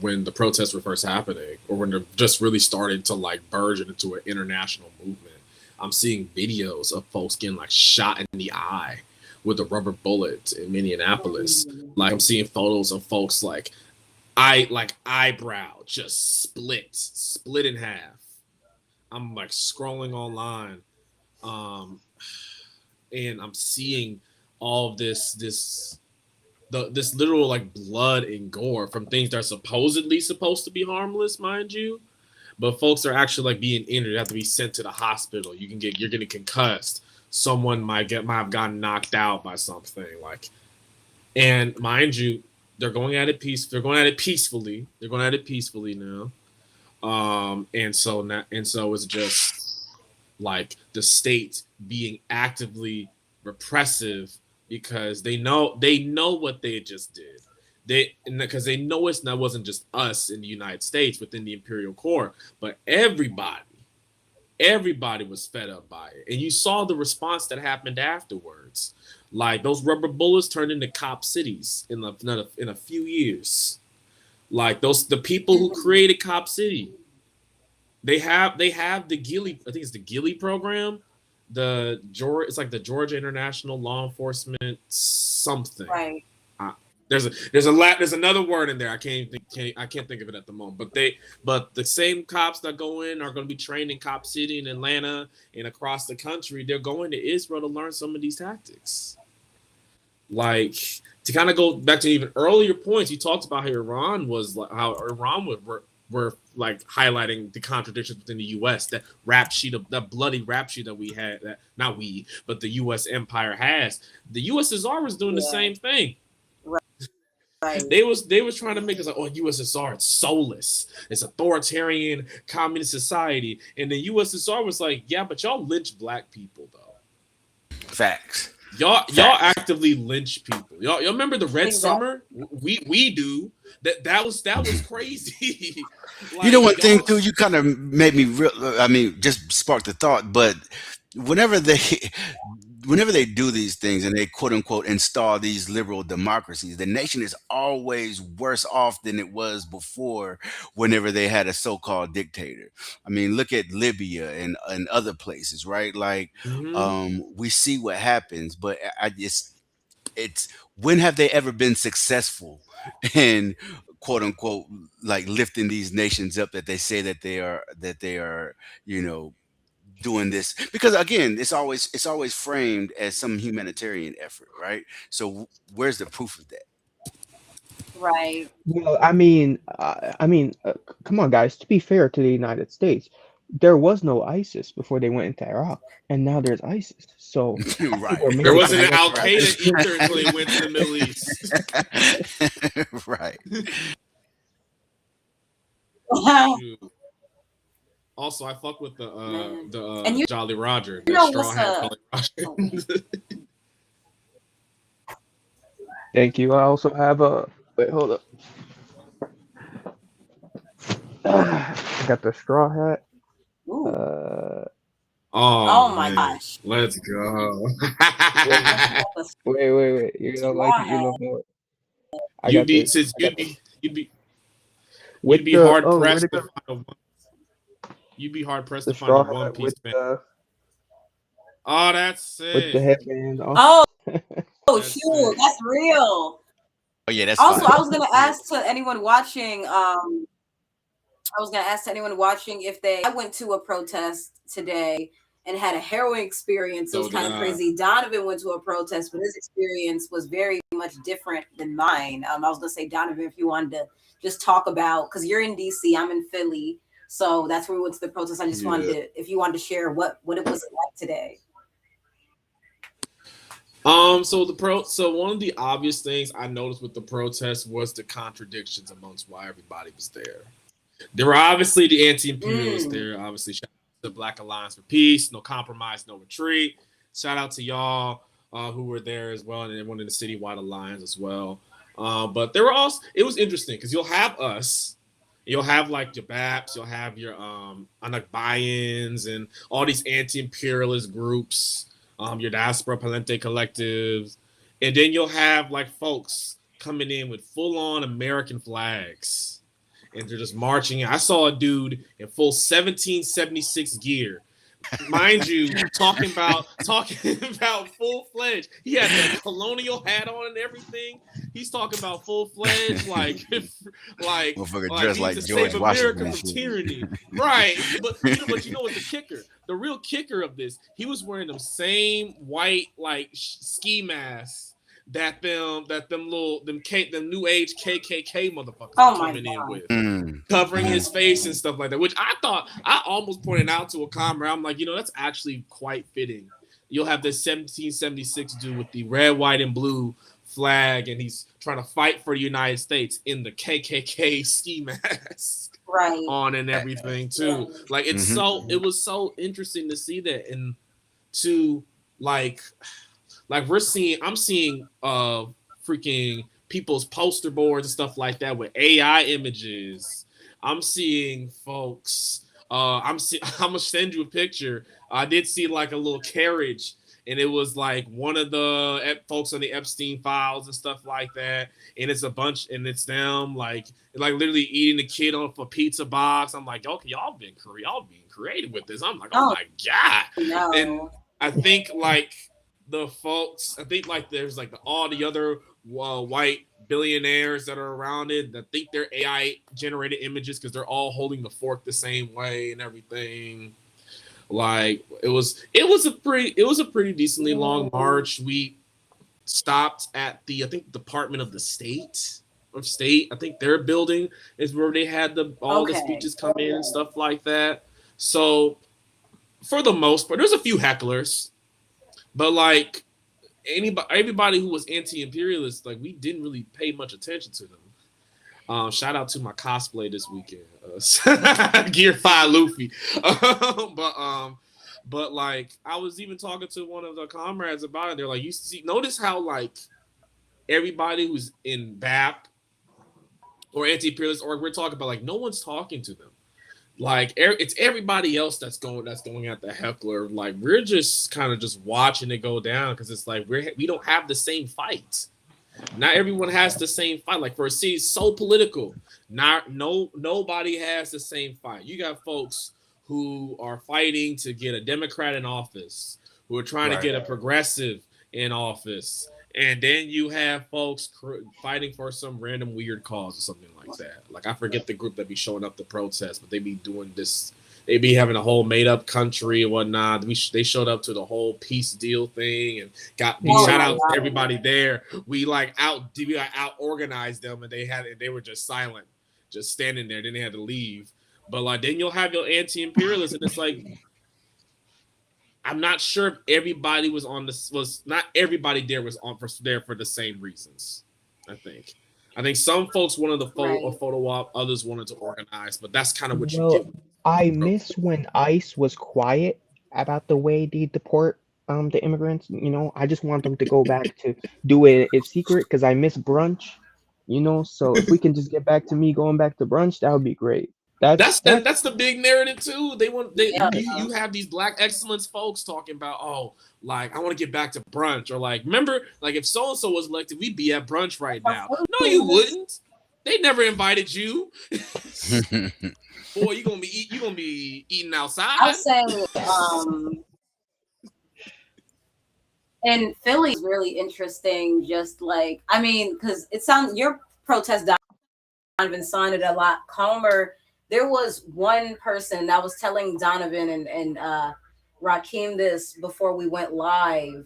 when the protests were first happening, or when they're just really started to like burgeon into an international movement. I'm seeing videos of folks getting like shot in the eye with a rubber bullet in Minneapolis. Like I'm seeing photos of folks like eyebrow just split in half. I'm like scrolling online, um, and I'm seeing all of this literal like blood and gore from things that are supposedly supposed to be harmless, mind you. But folks are actually like being injured. They have to be sent to the hospital. You're getting concussed. Someone might have gotten knocked out by something like. And mind you, they're going at it peacefully. They're going at it peacefully now. And so it's just like the state being actively repressive because they know what they just did. Because they know that wasn't just us in the United States within the imperial core, but everybody was fed up by it, and you saw the response that happened afterwards. Like those rubber bullets turned into cop cities in a few years. Like the people who created Cop City, they have the Gilly, I think it's the Gilly program, it's like the Georgia International Law Enforcement something. Right. Uh, there's another word in there. I can't think of it at the moment. But the same cops that go in are going to be trained in Cop City in Atlanta and across the country. They're going to Israel to learn some of these tactics. Like to kind of go back to even earlier points, you talked about how Iran were like highlighting the contradictions within the U.S. That bloody rap sheet that we had, that not we, but the U.S. empire has. The USSR was doing the Yeah. same thing. Right. They was trying to make us like, oh, USSR, it's soulless, it's authoritarian communist society, and the USSR was like, yeah, but y'all lynch black people though. Facts. Y'all actively lynch people. Y'all remember the Red Exactly. Summer? We do. That was crazy. You know, Like one thing y'all, too, you kind of made me real. I mean, just sparked the thought. But whenever they, whenever they do these things and they quote unquote install these liberal democracies, the nation is always worse off than it was before. Whenever they had a so-called dictator, I mean, look at Libya and other places, right? Like, Mhm. we see what happens, but I just it's when have they ever been successful in quote unquote like lifting these nations up that they say that they are, you know, doing this, because again, it's always framed as some humanitarian effort, right? So where's the proof of that? Right. Well, come on, guys. To be fair to the United States, there was no ISIS before they went into Iraq, and now there's ISIS. So I think Right. we're There making wasn't some an Al right. Qaeda either until they went to the Middle East. Right. Shoot. Also, I fuck with Man. the And you Jolly Roger, you that know straw what's hat a Jolly Roger. Thank you. I also have a wait. Hold up. I got the straw hat. ooh. Oh Oh my man, gosh. let's go. Wait. You don't like Straw it? You hat. love more. I You'd got be this. since I got this. you'd With be the hard where'd pressed it to go? find you'd be hard pressed The to find a straw One hat Piece with fan. the Oh, that's with the sick. headband on. Oh, That's shoot, sick. that's real. Oh yeah, that's Also, fine. I was gonna ask to anyone watching, if I went to a protest today and had a harrowing experience. It was So did kind of I. crazy. Donovan went to a protest, but his experience was very much different than mine. I was gonna say, Donovan, if you wanted to just talk about, because you're in DC, I'm in Philly, so that's where we went to the protest. I just wanted to, if you wanted to share what it was like today. So one of the obvious things I noticed with the protest was the contradictions amongst why everybody was there. There were obviously the anti-imperialists there. Obviously, shout out to the Black Alliance for Peace, no compromise, no retreat. Shout out to y'all who were there as well, and everyone in the citywide alliance as well. But there were also, it was interesting because you'll have us, you'll have like your BAPs, you'll have your Anakbayans and all these anti-imperialist groups, your Diaspora Palente collectives, and then you'll have like folks coming in with full-on American flags, and they're just marching. I saw a dude in full 1776 gear, mind you, talking about full-fledged. He had that colonial hat on and everything. He's talking about full-fledged, like Motherfucker dressed he like needs to George save Washington America and from shit. tyranny, right? But you know what's the kicker? The real kicker of this, he was wearing them same white like ski masks that them new age KKK motherfuckers Oh my coming in God. with, covering his face and stuff like that. Which I almost pointed out to a comrade. I'm like, that's actually quite fitting. You'll have this 1776 dude with the red, white, and blue flag, and he's trying to fight for the United States in the KKK ski mask Right. on and everything too. Like it was so interesting to see that, and to like I'm seeing freaking people's poster boards and stuff like that with AI images. I'm seeing folks. I'm gonna send you a picture. I did see like a little carriage, and it was like one of the folks on the Epstein files and stuff like that. And it's a bunch, and it's them like literally eating the kid off a pizza box. I'm like, okay, y'all being creative with this. I'm like, oh my God. No. And I think like the folks, I think like there's like all the other white billionaires that are around it that think they're AI generated images because they're all holding the fork the same way and everything. Like it was a pretty decently long march. We stopped at the Department of the State. I think their building is where they had all the speeches come in and stuff like that. So for the most part, there's a few hecklers, but like everybody who was anti-imperialist, like we didn't really pay much attention to them. Shout out to my cosplay this weekend, Gear 5 Luffy. But like I was even talking to one of the comrades about it. They're like, notice how like everybody who's in BAP or anti-imperialist, or we're talking about, like no one's talking to them. Like it's everybody else that's going at the heckler. Like we're just kind of just watching it go down because it's like we don't have the same fight. Not everyone has the same fight. Like for a city so political, nobody has the same fight. You got folks who are fighting to get a Democrat in office, who are trying to get a progressive in office, and then you have folks fighting for some random weird cause or something like that. Like I forget the group that be showing up to protest, but they be doing this they be having a whole made up country and whatnot. They showed up to the whole peace deal thing and got Oh shout my out to God. everybody there. We out organized them and they were just silent, just standing there. Then they had to leave. But like then you'll have your anti-imperialists, and it's like I'm not sure if everybody was not everybody there was there for the same reasons. I think some folks wanted the photo op, others wanted to organize, but that's kind of what you get. Well, I miss when ICE was quiet about the way they deport the immigrants. You know, I just want them to go back to do it in secret because I miss brunch. You know, so if we can just get back to me going back to brunch, that would be great. That's the big narrative too. Yeah. You have these black excellence folks talking about, oh, like I want to get back to brunch, or like remember, like if so and so was elected, we'd be at brunch right now. No, you wouldn't. They never invited you. Boy, you gonna be eating outside. I'll say, and Philly is really interesting. Just like I mean, because it sounds your protest Doniven sounded a lot calmer. There was one person that was telling Doniven and Rakeem this before we went live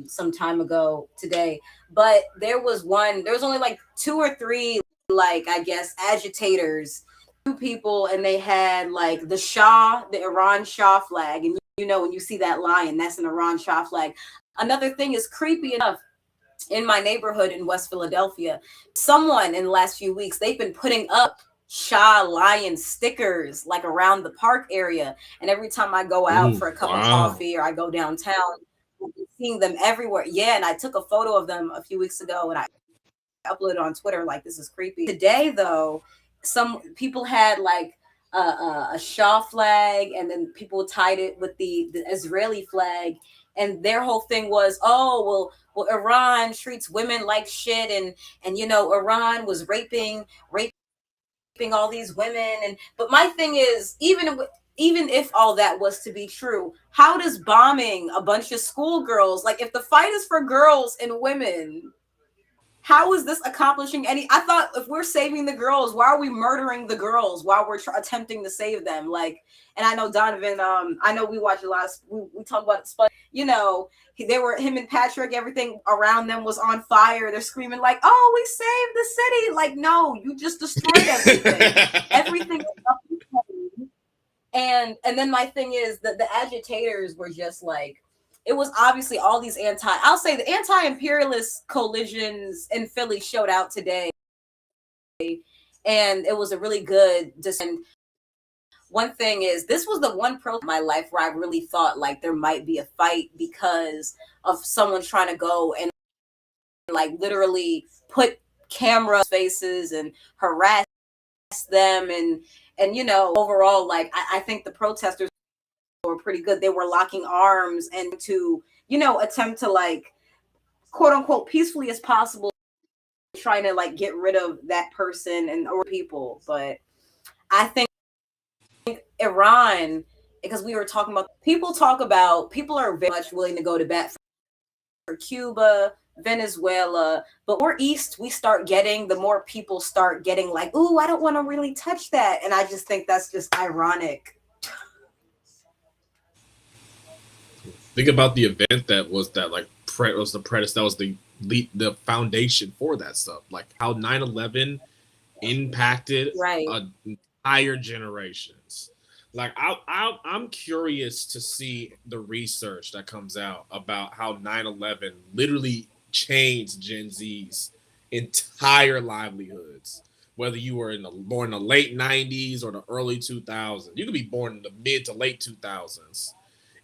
some time ago today. But there was only like 2 or 3, like I guess agitators, 2 people, and they had like the Iran Shah flag. And you know, when you see that lion, that's an Iran Shah flag. Another thing is creepy enough. In my neighborhood in West Philadelphia, someone in the last few weeks, they've been putting up Shah Lion stickers like around the park area. And every time I go out for a cup of coffee or I go downtown, I'm seeing them everywhere. Yeah, and I took a photo of them a few weeks ago and I uploaded on Twitter like, this is creepy. Today, though, some people had like a Shah flag, and then people tied it with the Israeli flag. And their whole thing was, oh, well, Iran treats women like shit, and you know, Iran was raping all these women. But my thing is, even if all that was to be true, how does bombing a bunch of schoolgirls, like if the fight is for girls and women, how is this accomplishing any? I thought if we're saving the girls, why are we murdering the girls while we're attempting to save them? Like, and I know Doniven, I know we watch a lot. We talk about it, you know, him and Patrick, everything around them was on fire. They're screaming like, "Oh, we saved the city!" Like, no, you just destroyed everything. Everything is up to you. And then my thing is that the agitators were just like, it was obviously all these I'll say the anti-imperialist collisions in Philly showed out today. And it was a really good decision. One thing is, this was the one in my life where I really thought like there might be a fight because of someone trying to go and like literally put camera faces and harass them. And you know, overall, like I think the protesters were pretty good. They were locking arms and to, you know, attempt to like quote unquote peacefully as possible, trying to like get rid of that person and or people. But I think Iran, because we were talking about people are very much willing to go to bat for Cuba, Venezuela, but we're east, we start getting, the more people start getting like, ooh, I don't want to really touch that. And I just think that's just ironic. Think about the event that was the foundation for that stuff, like how 9/11 impacted entire generations. Like I'm curious to see the research that comes out about how 9/11 literally changed Gen Z's entire livelihoods. Whether you were born in the late 90s or the early 2000s, you could be born in the mid to late 2000s.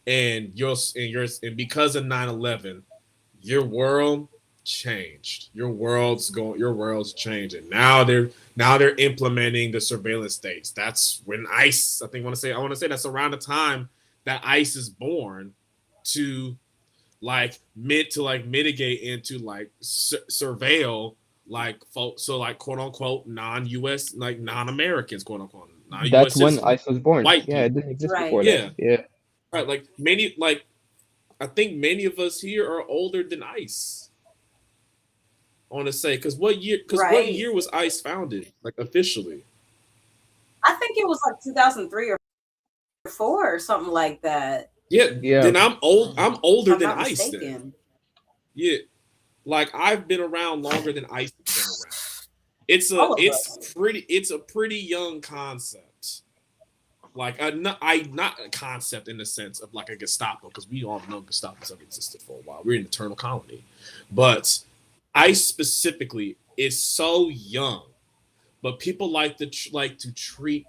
And because of 9/11, your world changed. Your world's changing. Now they're implementing the surveillance states. that's when ICE, I want to say that's around the time that ICE is born to mitigate into surveil like folks, so like quote unquote non-US, like non-Americans, quote unquote non-US That's when citizens, ICE was born. white Yeah, it people. didn't exist Right. before Yeah. that. Yeah. Right, I think many of us here are older than ICE. I want to say, because what year was ICE founded, like officially? I think it was like 2003 or 4 or something like that. Yeah. Then I'm old. I'm older If I'm than not Ice. mistaken. Then. Yeah, like I've been around longer than Ice has been around. It's a pretty young concept. Like not a concept in the sense of like a Gestapo, because we all know Gestapos have existed for a while. We're an eternal colony, but Ice specifically is so young. But people like to treat.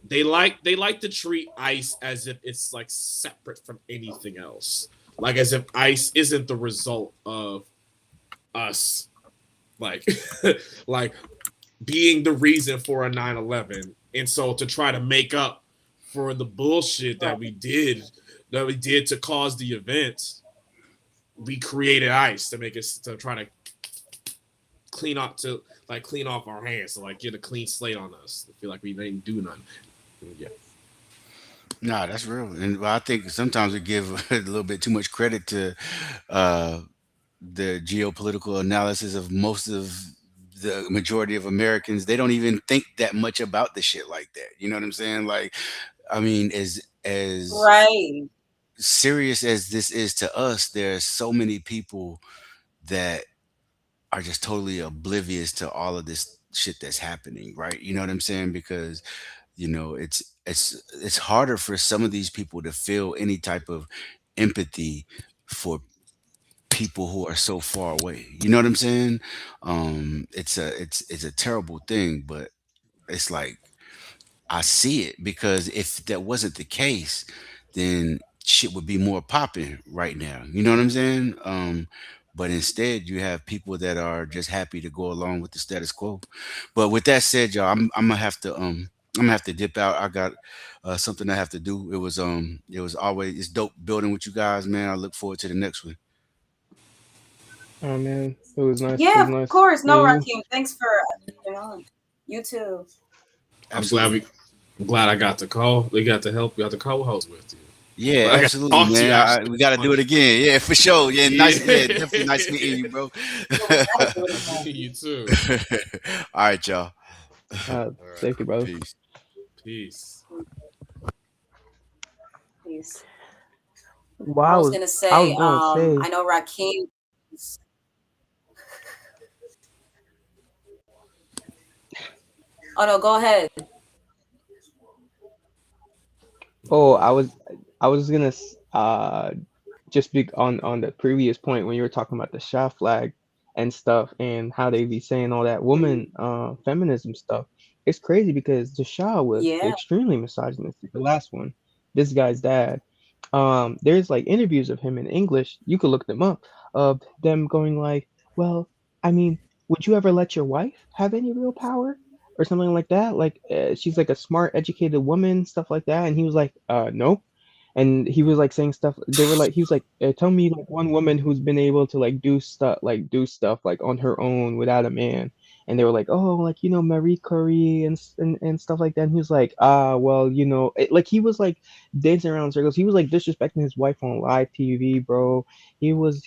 They like to treat Ice as if it's like separate from anything else, like as if Ice isn't the result of us, like like being the reason for a 9/11, and so to try to make up for the bullshit that we did to cause the event, we created Ice to make it to try to clean off our hands, to like get a clean slate on us. I feel like we didn't do nothing. Yeah. Nah, that's real. And I think sometimes we give a little bit too much credit to uh, the geopolitical analysis of most of the majority of Americans. They don't even think that much about the shit like that. You know what I'm saying? Like, I mean, as Right. serious as this is to us, there are so many people that are just totally oblivious to all of this shit that's happening, right? You know what I'm saying? Because it's harder for some of these people to feel any type of empathy for people who are so far away. You know what I'm saying? It's a terrible thing, but it's like I see it, because if that wasn't the case, then shit would be more popping right now. You know what I'm saying? But instead, you have people that are just happy to go along with the status quo. But with that said, y'all, I'm gonna have to dip out. I got something I have to do. It's dope building with you guys, man. I look forward to the next one. Oh man, it was nice. Yeah, It of was nice course. No, meeting you. Rakeem. Thanks for being on. You too. Absolutely. I'm glad I got the call. We got the help. We got the co-host with you. Yeah, But I got to absolutely, talk to you. man. We got to do it again. Yeah, for sure. Yeah, nice. Yeah. Yeah, definitely nice meeting you, bro. You too. All right, y'all. All Thank you, right. brother. Peace. Peace. Please. Well, I was gonna say, I was gonna say, I know Rakeem. Oh no, go ahead. Oh, I was gonna just be on the previous point when you were talking about the Shah flag and stuff and how they be saying all that woman feminism stuff. It's crazy because the Shah was Yeah. extremely misogynistic. The last one, this guy's dad. There's like interviews of him in English. You could look them up of them going like, well, I mean, would you ever let your wife have any real power or something like that? Like she's like a smart, educated woman, stuff like that. And he was like, no. And he was like saying stuff. They were like, he was like, tell me like one woman who's been able to like do stuff like on her own without a man. And they were like, oh, like Marie Curie and stuff like that. And he was like, well, like he was like dancing around in circles. He was like disrespecting his wife on live TV, bro. He was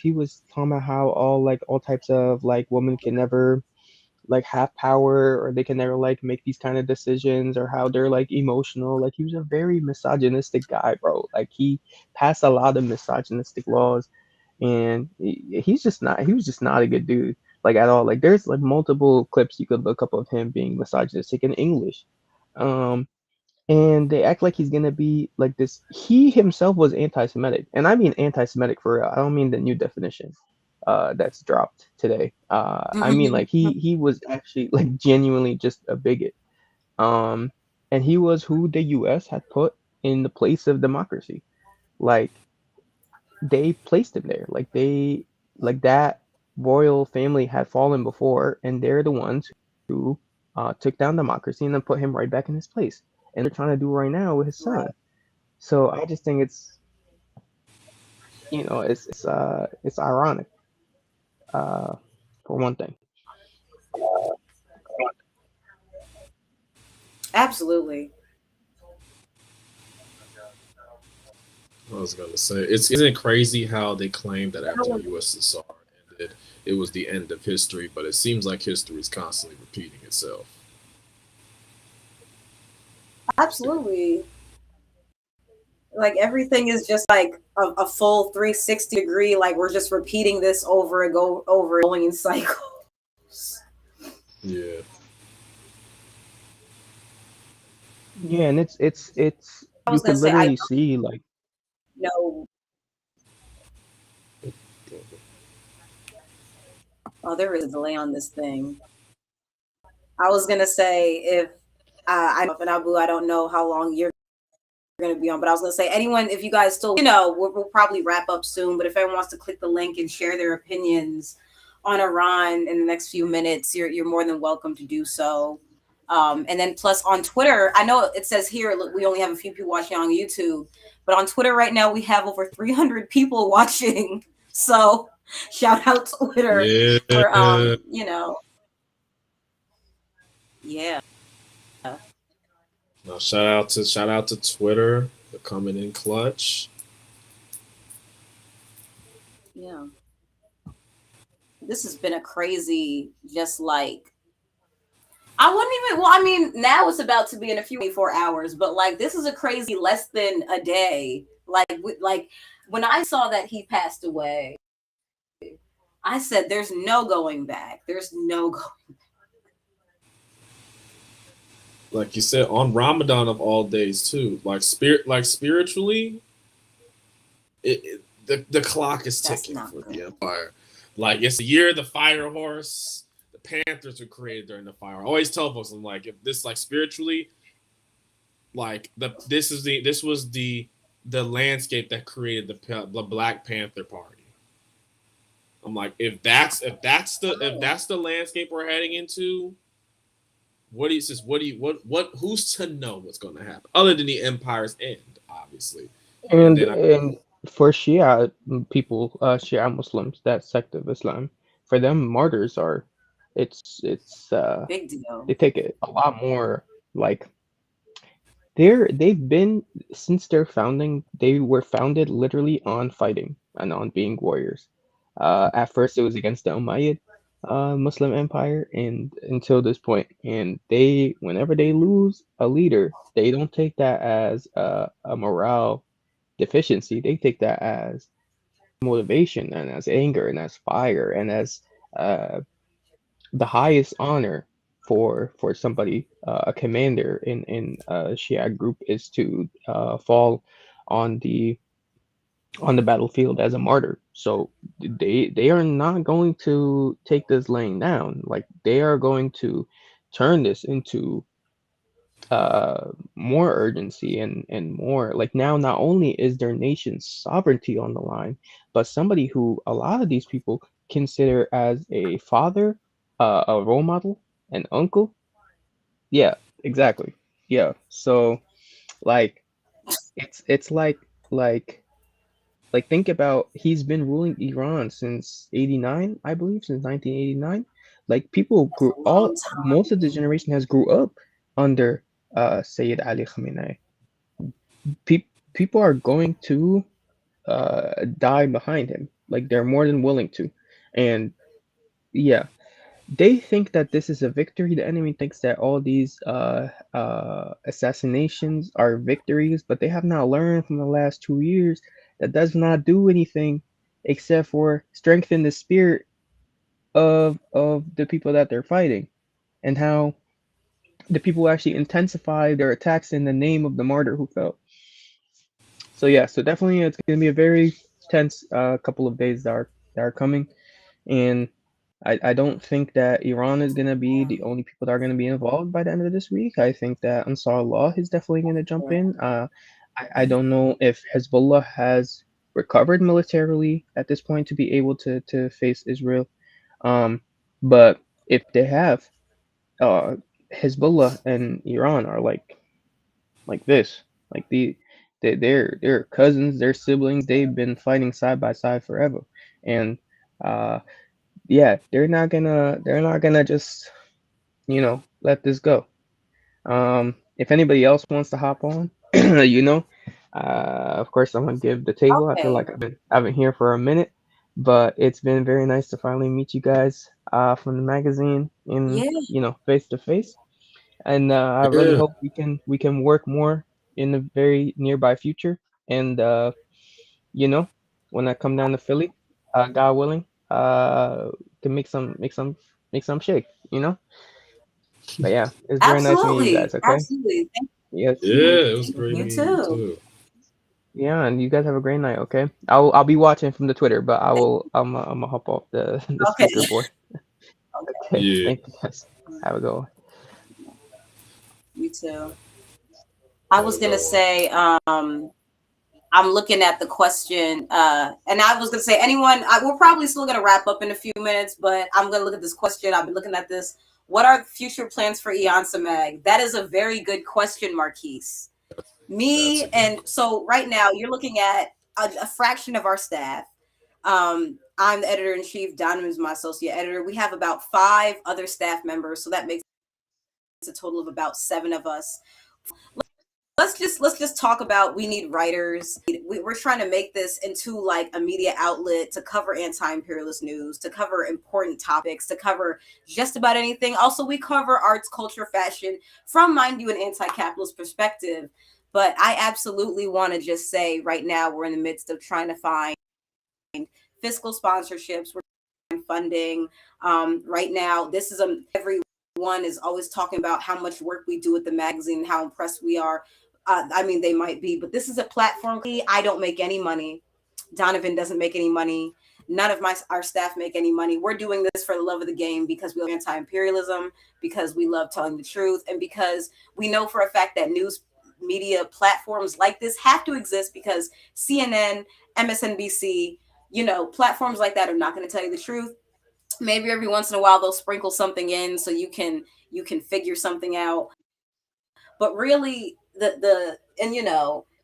talking about how all types of like women can never like have power, or they can never like make these kind of decisions, or how they're like emotional. Like he was a very misogynistic guy, bro. Like he passed a lot of misogynistic laws, and he was just not a good dude, like at all. Like there's like multiple clips you could look up of him being misogynistic in English. And they act like he's gonna be like this. He himself was anti-Semitic, and I mean anti-Semitic for real. I don't mean the new definition that's dropped today. I mean like he was actually like genuinely just a bigot. Um, and he was who the U.S. had put in the place of democracy. Like they placed him there. Like that royal family had fallen before, and they're the ones who took down democracy and then put him right back in his place. And they're trying to do right now with his son. Right. So I just think it's it's ironic, for one thing. Absolutely. I was gonna say, isn't it crazy how they claim that after the USSR ended, it was the end of history, but it seems like history is constantly repeating itself. Absolutely. Like everything is just like a full 360-degree, like we're just repeating this over and go over, going in cycles. Yeah. Yeah, and it's I you was gonna could say I literally see like don't know. Oh, there is a delay on this thing. I was gonna say if I know and Abu, I don't know how long you're gonna be on, but I was gonna say anyone, if you guys still, we'll probably wrap up soon. But if anyone wants to click the link and share their opinions on Iran in the next few minutes, you're more than welcome to do so. And then plus on Twitter, I know it says here look, we only have a few people watching on YouTube, but on Twitter right now we have over 300 people watching. So shout out Twitter for Yeah. yeah. No, shout out to Twitter for coming in clutch. Yeah. This has been a crazy, just like I wouldn't even. Well, I mean, now it's about to be in a few 24 hours, but like this is a crazy less than a day. Like when I saw that he passed away, I said, "There's no going back. There's no going." Like you said, on Ramadan of all days too. Like spiritually, the clock is That's ticking not for good. the Empire. Like it's the year of the fire horse. The Panthers were created during the fire. I always tell folks, I'm like, if this like spiritually, like this was the landscape that created the Black Panther Party. I'm like, if that's the landscape we're heading into, who's to know what's going to happen other than the Empire's end, obviously. And then and for Shia people, Shia Muslims, that sect of Islam, for them martyrs are it's Big deal. they take it a lot more like they've been since their founding, they were founded literally on fighting and on being warriors. At first it was against the Umayyad Muslim Empire and until this point. And they whenever they lose a leader, they don't take that as a morale deficiency. They take that as motivation and as anger and as fire and as uh, the highest honor for somebody, a commander in a Shia group, is to fall on the battlefield as a martyr. So they are not going to take this laying down. Like they are going to turn this into more urgency and more like now not only is their nation's sovereignty on the line, but somebody who a lot of these people consider as a father, a role model, an uncle. Yeah, exactly. Yeah. So like it's like think about he's been ruling Iran since 89, I believe, since 1989. Like people That's grew a long all time. most of the generation has grew up under Sayyid Ali Khamenei. People are going to die behind him. Like they're more than willing to. And yeah, they think that this is a victory. The enemy thinks that all these assassinations are victories, but they have not learned from the last 2 years that does not do anything except for strengthen the spirit of the people that they're fighting, and how the people actually intensify their attacks in the name of the martyr who fell. So yeah, so definitely it's going to be a very tense couple of days that are coming, and I don't think that Iran is going to be Yeah. the only people that are going to be involved by the end of this week. I think that Ansar Allah is definitely going to jump Yeah. in. I don't know if Hezbollah has recovered militarily at this point to be able to face Israel. Um, but if they have, uh, Hezbollah and Iran are like this, like they're cousins, they're siblings. They've been fighting side by side forever, and uh, yeah, they're not gonna just let this go. If anybody else wants to hop on, of course I'm gonna give the table. I feel Okay. like I've been here for a minute, but it's been very nice to finally meet you guys from the magazine in Yeah. face to face. And I really Yeah. hope we can work more in the very nearby future. And when I come down to Philly, God willing, can make some shake. But yeah, it's very nice meeting you guys. Absolutely. Okay. Absolutely. Thank Yes. Yeah, it was great you meeting you too. too. Yeah, and you guys have a great night. Okay. I'll be watching from the Twitter, but I'm gonna hop off the Okay. speaker board. Okay. Yeah. Thank you guys. Have a good one. You too. I Have was a gonna good one. say, I'm looking at the question, and I was gonna say, we're probably still gonna wrap up in a few minutes, but I'm gonna look at this question. I've been looking at this. What are future plans for Iansá Mag? That is a very good question, Marquise. That's Me, a good and one. so right now you're looking at a fraction of our staff. I'm the editor in chief. Doniven is my associate editor. We have about 5 other staff members, so that makes a total of about 7 of us. Let's just talk about, we need writers. We're trying to make this into like a media outlet to cover anti-imperialist news, to cover important topics, to cover just about anything. Also, we cover arts, culture, fashion from, mind you, an anti-capitalist perspective. But I absolutely want to just say right now we're in the midst of trying to find fiscal sponsorships. We're trying funding. Right now, this is everyone is always talking about how much work we do at the magazine, how impressed we are. I mean, they might be, but this is a platform. I don't make any money. Doniven doesn't make any money. None of our staff make any money. We're doing this for the love of the game, because we love anti-imperialism, because we love telling the truth, and because we know for a fact that news media platforms like this have to exist, because CNN, MSNBC, platforms like that are not going to tell you the truth. Maybe every once in a while they'll sprinkle something in so you can figure something out. But really, the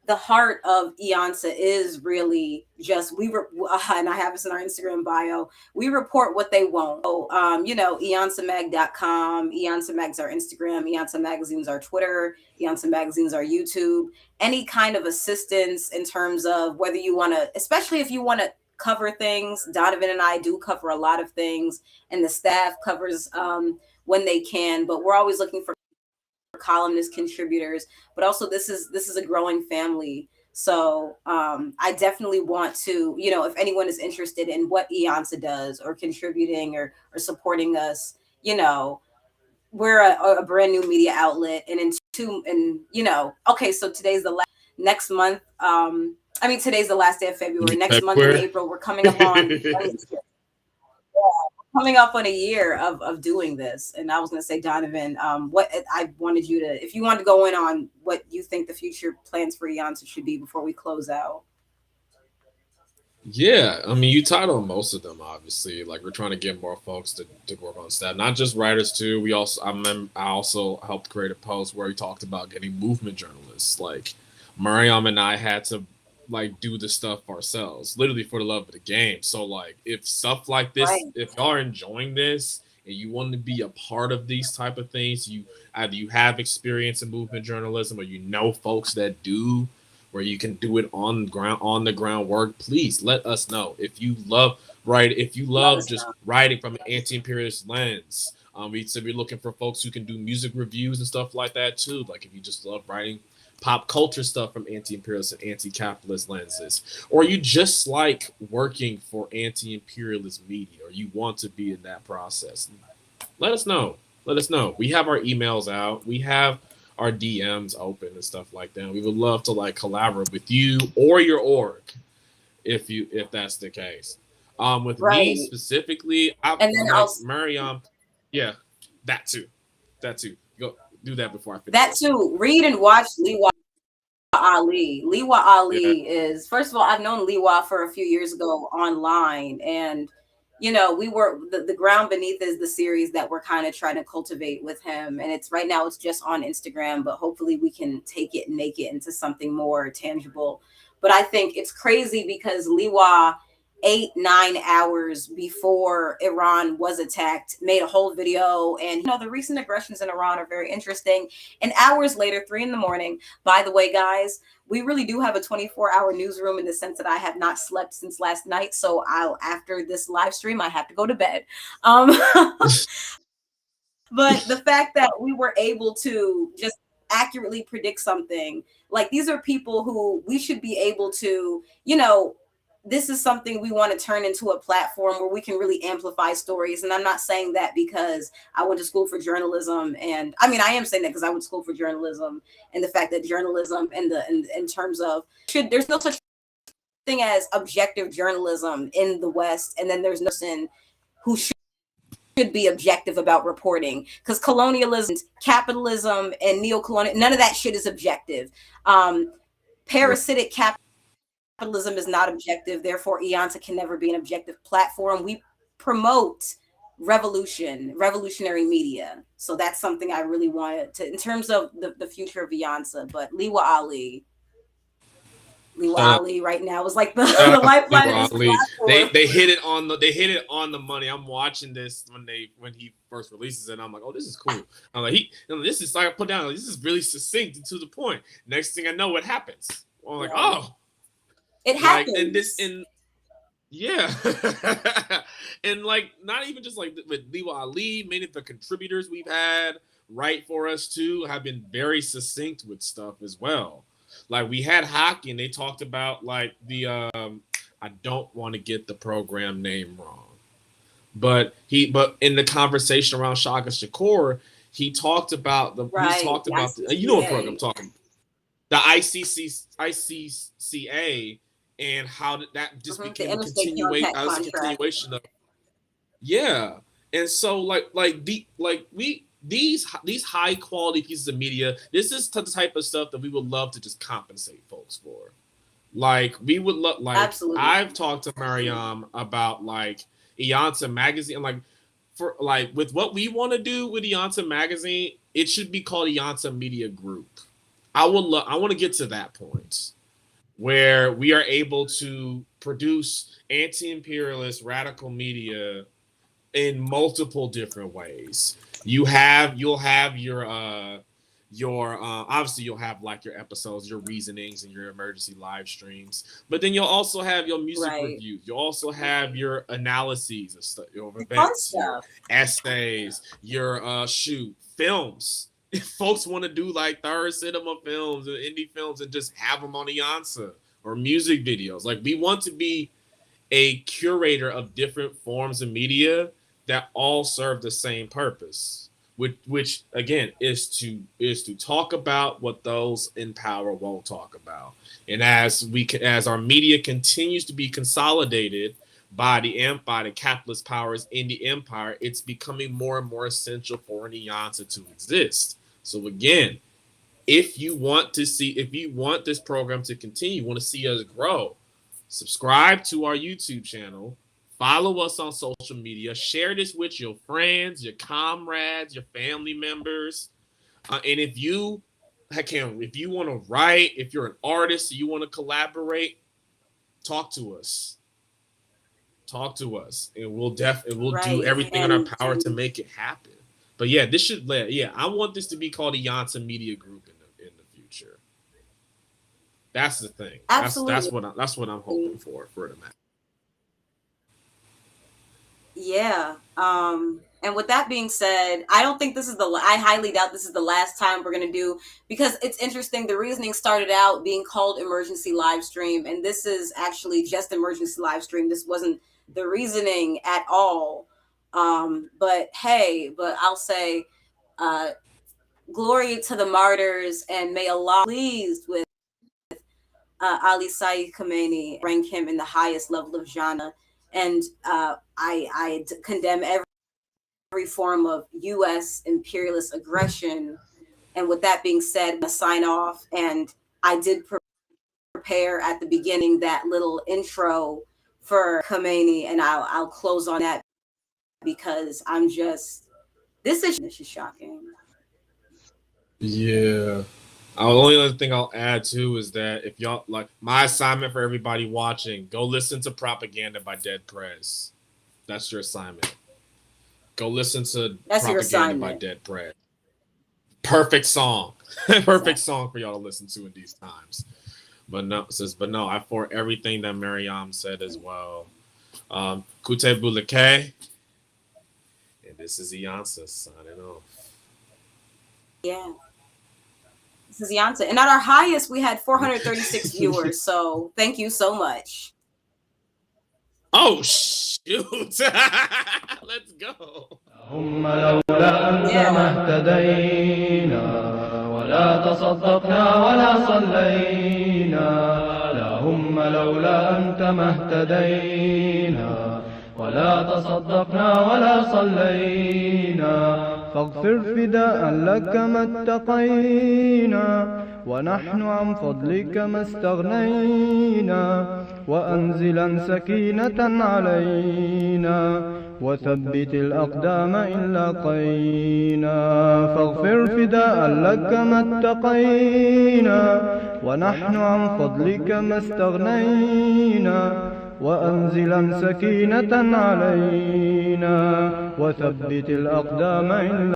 heart of Iansá is really just, and I have this in our Instagram bio, we report what they won't. So, IansáMag.com, Iansá Mag's our Instagram, Iansá Magazine's our Twitter, Iansá Magazine's our YouTube. Any kind of assistance in terms of whether you want to, especially if you want to cover things. Doniven and I do cover a lot of things, and the staff covers when they can, but we're always looking for columnist contributors. But also, this is a growing family. So I definitely want to, if anyone is interested in what Iansá does, or contributing, or supporting us, we're a brand new media outlet. And okay, so today's the last, next month, today's the last day of February. Next month in February. April, we're coming up on a year of doing this. And I was going to say, Doniven, what I wanted you to, if you want to go in on what you think the future plans for Iansá should be before we close out. Yeah, I mean, you tied on most of them. Obviously, like, we're trying to get more folks to work on staff, not just writers too. I also helped create a post where we talked about getting movement journalists. Like, Maryam and I had to like do the stuff ourselves, literally for the love of the game. So like, if stuff like this, Right. if y'all are enjoying this and you want to be a part of these type of things, you have experience in movement journalism, or folks that do, where you can do it on the ground work, please let us know. If you love just writing from an anti-imperialist lens, we're looking for folks who can do music reviews and stuff like that too. Like, if you just love writing pop culture stuff from anti-imperialist and anti-capitalist lenses, or you just like working for anti-imperialist media, or you want to be in that process, let us know. We have our emails out. We have our DMs open and stuff like that. We would love to like collaborate with you or your org if that's the case. With me specifically, And then like Maryam, yeah, that too. Go do that before I finish. That too. Read and watch Liwa Ali. Liwa Ali is, first of all, I've known Liwa for a few years ago online, and we were the Ground Beneath is the series that we're kind of trying to cultivate with him, and it's right now it's just on Instagram, but hopefully we can take it and make it into something more tangible. But I think it's crazy because Liwa, 8-9 hours before Iran was attacked, made a whole video, and the recent aggressions in Iran are very interesting. And hours later, 3 a.m, by the way, guys, we really do have a 24-hour newsroom, in the sense that I have not slept since last night. So after this live stream, I have to go to bed. But the fact that we were able to just accurately predict something, like these are people who we should be able to, this is something we want to turn into a platform where we can really amplify stories. And I'm not saying that because I went to school for journalism, and I mean I am saying that because I went to school for journalism, and the fact that journalism and in terms of there's no such thing as objective journalism in the West, and then there's no person who should be objective about reporting, because colonialism, capitalism, and neo-colonial, none of that shit is objective. Parasitic capitalism is not objective, therefore Iansá can never be an objective platform. We promote revolutionary media, so that's something I really wanted to, in terms of the future of Iansá. But Liwa Ali right now is like the lifeline of this platform. They hit it on the money. I'm watching this when he first releases it. I'm like, oh, this is cool. I'm like, this is like put down. This is really succinct and to the point. Next thing I know, what happens? I'm like, oh, it happens. Yeah. And like, not even just like with Liwa Ali, many of the contributors we've had write for us too have been very succinct with stuff as well. Like we had hockey, and they talked about like the I don't want to get the program name wrong, but in the conversation around Shaka Shakur, he talked about the what program I'm talking about. The ICCA, and how did that just became a continuation of and so these high quality pieces of media, this is the type of stuff that we would love to just compensate folks for. Like we would love, like absolutely. I've talked to Maryam about like Iansá Magazine, like for like with what we want to do with Iansá Magazine, it should be called Iansá Media Group. I want to get to that point where we are able to produce anti-imperialist radical media in multiple different ways. You'll have your obviously you'll have like your episodes, your reasonings, and your emergency live streams. But then you'll also have your music reviews. You'll also have your analyses of stuff, your events, your essays, your films. If folks want to do like third cinema films or indie films and just have them on Iansá, or music videos, like we want to be a curator of different forms of media that all serve the same purpose, which again is to talk about what those in power won't talk about. And as our media continues to be consolidated by the capitalist powers in the empire, it's becoming more and more essential for an Iansá to exist. So again, if you want this program to continue, you want to see us grow, subscribe to our YouTube channel, follow us on social media, share this with your friends, your comrades, your family members. And if you want to write, if you're an artist, you want to collaborate, talk to us. And we'll do everything in our power to make it happen. But yeah, I want this to be called Iansá Media Group in the future. That's the thing. Absolutely. That's what I'm hoping for the match. Yeah. And with that being said, I highly doubt this is the last time we're going to do, because it's interesting. The reasoning started out being called emergency live stream, and this is actually just emergency live stream. This wasn't the reasoning at all. But I'll say, glory to the martyrs, and may Allah be pleased with Ali Sayyid Khamenei, rank him in the highest level of Jannah. And I condemn every form of U.S. imperialist aggression. And with that being said, I sign off. And I did prepare at the beginning that little intro for Khamenei, and I'll close on that, because this is shocking. Yeah. The only other thing I'll add too is that if y'all like, my assignment for everybody watching, go listen to Propaganda by Dead Prez. That's your assignment. No, listen to Propaganda by Dead Prez. Perfect song. Perfect song for y'all to listen to in these times. But no, I for everything that Maryam said as well. Kute Bulake. And This is Iansá signing off. Yeah. This is Iansá. And at our highest, we had 436 viewers. So thank you so much. Oh, shoot. Let's go. اللهم لولا أنت ما اهتدينا ولا تصدقنا ولا صلينا اللهم لولا أنت ما اهتدينا ولا تصدقنا ولا صلينا فاغفر فداء لك ما اتقينا ونحن عن فضلك ما استغنينا وأنزلا سكينة علينا وثبت الأقدام إن لاقينا فاغفر فداء لك ما اتقينا ونحن عن فضلك ما استغنينا وأنزلا سكينة علينا وثبت الأقدام إن